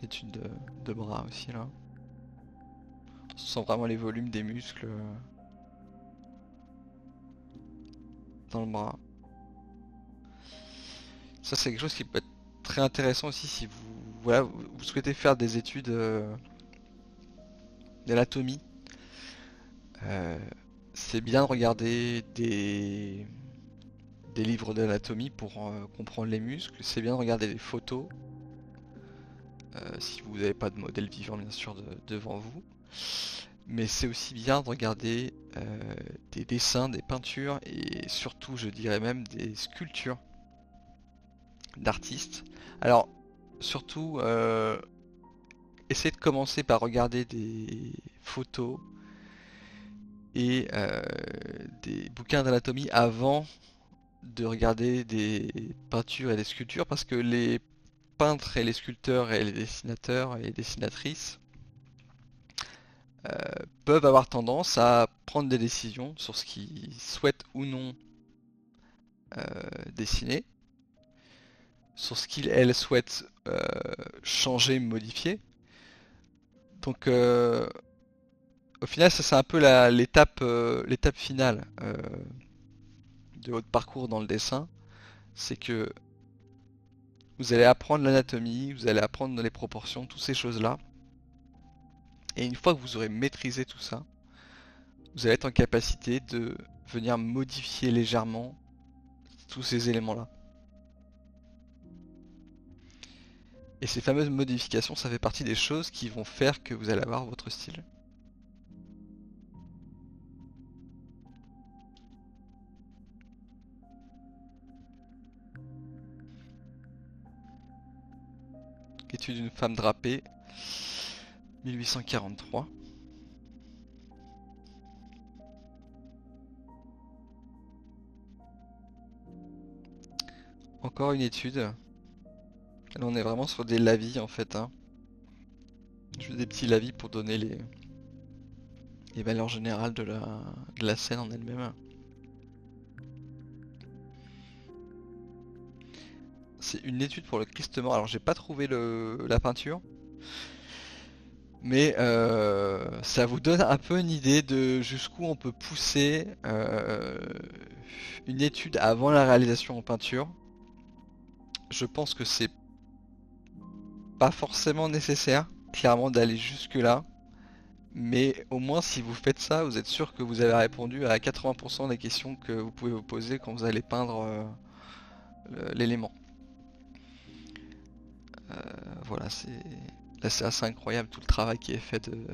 Étude de bras aussi là. On sent vraiment les volumes des muscles dans le bras. Ça c'est quelque chose qui peut être très intéressant aussi si vous souhaitez faire des études d'anatomie. C'est bien de regarder des livres d'anatomie pour comprendre les muscles. C'est bien de regarder des photos, si vous n'avez pas de modèle vivant bien sûr devant vous. Mais c'est aussi bien de regarder des dessins, des peintures et surtout je dirais même des sculptures d'artistes. Alors surtout essayez de commencer par regarder des photos et des bouquins d'anatomie avant de regarder des peintures et des sculptures, parce que les peintres et les sculpteurs et les dessinateurs et les dessinatrices peuvent avoir tendance à prendre des décisions sur ce qu'ils souhaitent ou non dessiner, sur ce qu'ils, elles, souhaitent changer, modifier. Donc au final, ça c'est un peu l'étape finale de votre parcours dans le dessin. C'est que vous allez apprendre l'anatomie, vous allez apprendre les proportions, toutes ces choses-là. Et une fois que vous aurez maîtrisé tout ça, vous allez être en capacité de venir modifier légèrement tous ces éléments-là. Et ces fameuses modifications, ça fait partie des choses qui vont faire que vous allez avoir votre style. Étude d'une femme drapée, 1843. Encore une étude. Là, on est vraiment sur des lavis en fait, hein. Juste des petits lavis pour donner les valeurs générales de la scène en elle-même. C'est une étude pour le Christ mort. Alors j'ai pas trouvé la peinture, mais ça vous donne un peu une idée de jusqu'où on peut pousser une étude avant la réalisation en peinture. Je pense que c'est pas forcément nécessaire, clairement, d'aller jusque là. Mais au moins, si vous faites ça, vous êtes sûr que vous avez répondu à 80% des questions que vous pouvez vous poser quand vous allez peindre l'élément. Voilà, là c'est assez incroyable tout le travail qui est fait de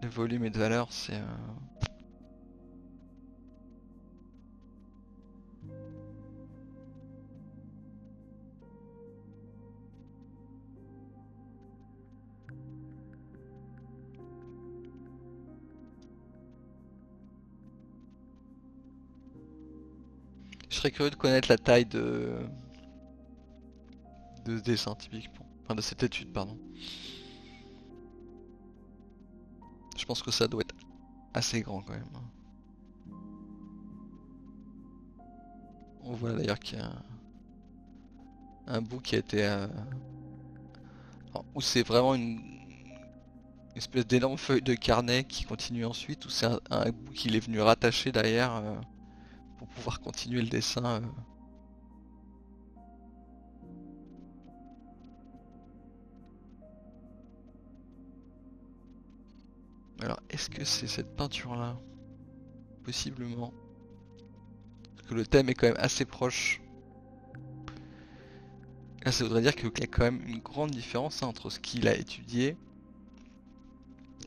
volume et de valeur. Je serais curieux de connaître la taille de ce dessin typiquement. Enfin, de cette étude, pardon. Je pense que ça doit être assez grand quand même. On voit d'ailleurs qu'il y a un bout qui a été... où c'est vraiment une espèce d'énorme feuille de carnet qui continue ensuite, ou c'est un bout qu'il est venu rattacher derrière pour pouvoir continuer le dessin. Alors, est-ce que c'est cette peinture-là? Possiblement. Parce que le thème est quand même assez proche. Là, ça voudrait dire qu'il y a quand même une grande différence hein, entre ce qu'il a étudié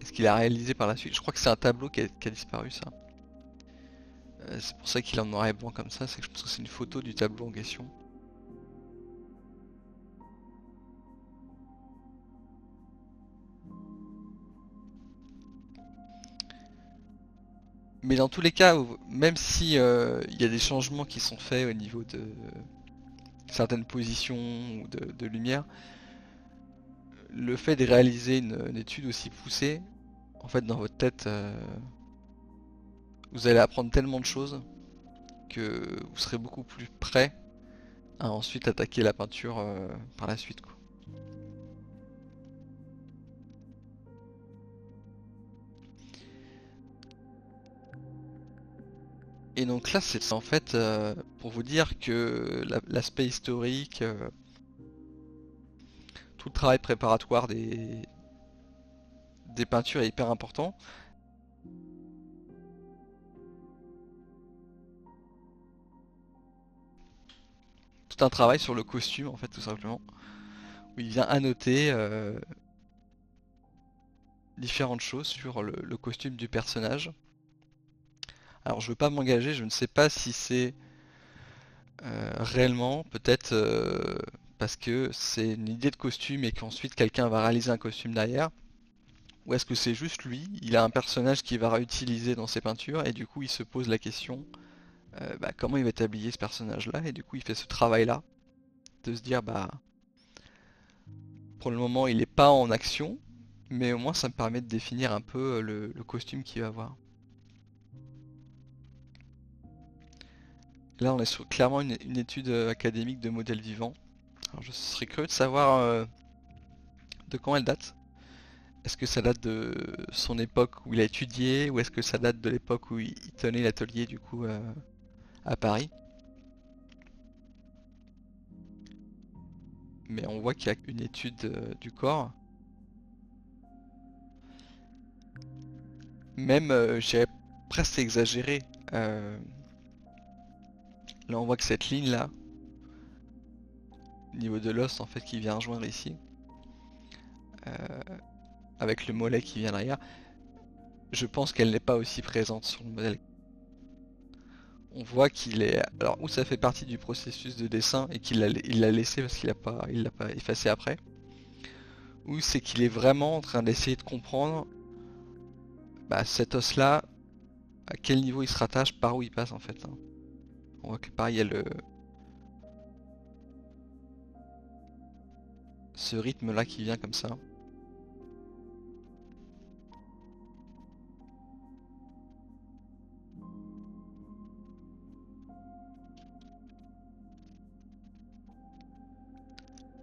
et ce qu'il a réalisé par la suite. Je crois que c'est un tableau qui a disparu, ça. C'est pour ça qu'il est en noir et blanc comme ça, c'est que je pense que c'est une photo du tableau en question. Mais dans tous les cas, même si il y a des changements qui sont faits au niveau de certaines positions ou de lumière, le fait de réaliser une étude aussi poussée, en fait dans votre tête, vous allez apprendre tellement de choses que vous serez beaucoup plus prêt à ensuite attaquer la peinture par la suite, quoi. Et donc là, c'est en fait pour vous dire que l'aspect historique, tout le travail préparatoire des peintures est hyper important. Tout un travail sur le costume, en fait, tout simplement, où il vient annoter différentes choses sur le costume du personnage. Alors, je veux pas m'engager, je ne sais pas si c'est réellement, peut-être parce que c'est une idée de costume et qu'ensuite quelqu'un va réaliser un costume derrière? Ou est-ce que c'est juste lui, il a un personnage qu'il va réutiliser dans ses peintures et du coup il se pose la question comment il va être habillé ce personnage-là et du coup il fait ce travail-là de se dire pour le moment il est pas en action mais au moins ça me permet de définir un peu le costume qu'il va avoir. Là on est sur clairement une étude académique de modèle vivant. Alors je serais curieux de savoir de quand elle date. Est-ce que ça date de son époque où il a étudié ou est-ce que ça date de l'époque où il tenait l'atelier du coup à Paris? Mais on voit qu'il y a une étude du corps. Même, j'irais presque exagéré. Euh, Là, on voit que cette ligne-là, au niveau de l'os, en fait, qui vient rejoindre ici, euh, avec le mollet qui vient derrière, je pense qu'elle n'est pas aussi présente sur le modèle. On voit qu'il est... Alors, ou ça fait partie du processus de dessin et il l'a laissé parce il l'a pas effacé après, ou c'est qu'il est vraiment en train d'essayer de comprendre cet os-là, à quel niveau il se rattache, par où il passe en fait, hein. On voit que pareil, il y a ce rythme-là qui vient comme ça.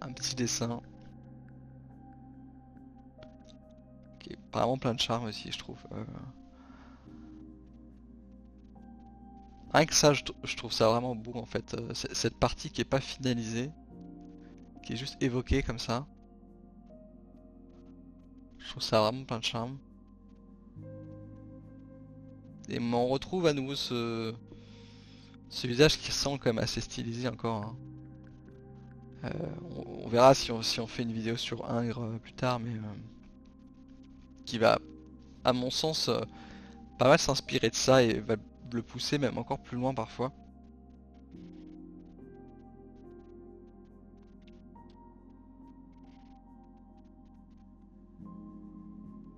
Un petit dessin qui est vraiment plein de charme aussi, je trouve. Rien que ça, je trouve ça vraiment beau en fait. Cette partie qui est pas finalisée, qui est juste évoquée comme ça, je trouve ça vraiment plein de charme. Et on retrouve à nouveau ce visage qui semble quand même assez stylisé encore, hein. On verra si on fait une vidéo sur Ingres plus tard, mais qui va, à mon sens, pas mal s'inspirer de ça et va le pousser même encore plus loin parfois.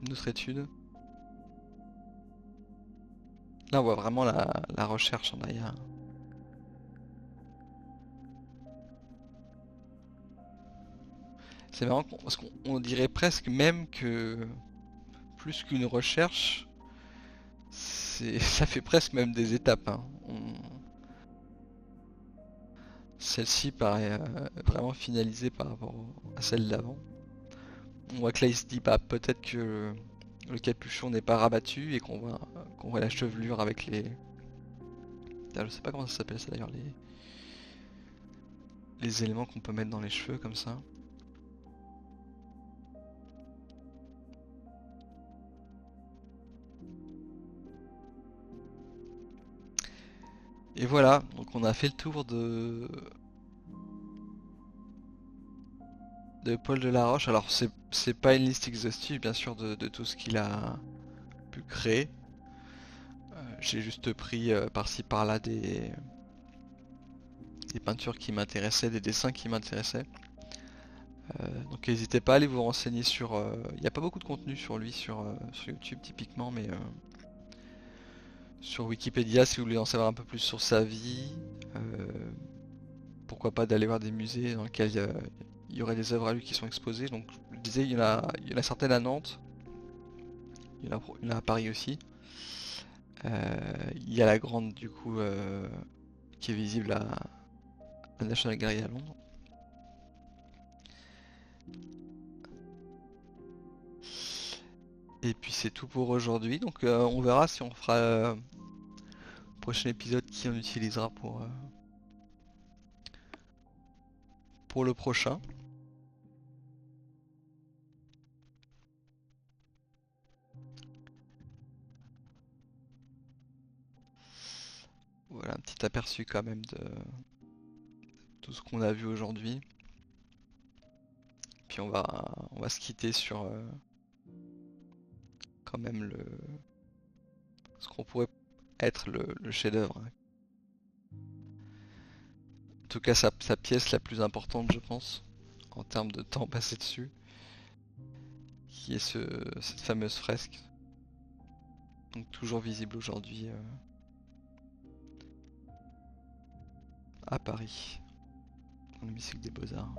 Une autre étude. Là, on voit vraiment la recherche en derrière. C'est marrant parce qu'on dirait presque même que plus qu'une recherche, ça fait presque même des étapes, hein. Celle-ci paraît vraiment finalisée par rapport à celle d'avant. On voit que là il se dit peut-être que le capuchon n'est pas rabattu et qu'on voit la chevelure avec les... Ah, je sais pas comment ça s'appelle ça d'ailleurs, les éléments qu'on peut mettre dans les cheveux comme ça. Et voilà, donc on a fait le tour de Paul Delaroche. Alors c'est pas une liste exhaustive bien sûr de tout ce qu'il a pu créer. J'ai juste pris par-ci par-là des peintures qui m'intéressaient, des dessins qui m'intéressaient. Donc n'hésitez pas à aller vous renseigner sur... Il n'y a pas beaucoup de contenu sur lui sur YouTube typiquement, mais sur Wikipédia si vous voulez en savoir un peu plus sur sa vie. Pourquoi pas d'aller voir des musées dans lesquels il y aurait des œuvres à lui qui sont exposées. Donc je le disais, il y en a certaines à Nantes, il y en a à Paris aussi. Il y a la grande du coup qui est visible à la National Gallery à Londres. Et puis c'est tout pour aujourd'hui. Donc on verra si on fera prochain épisode qui on utilisera pour le prochain. Voilà un petit aperçu quand même de tout ce qu'on a vu aujourd'hui. Puis on va se quitter sur quand même ce qu'on pourrait être le chef-d'œuvre, hein. tout cas sa pièce la plus importante, je pense, en termes de temps passé dessus, qui est cette fameuse fresque. Donc toujours visible aujourd'hui à Paris, dans l'hémicycle des Beaux-Arts.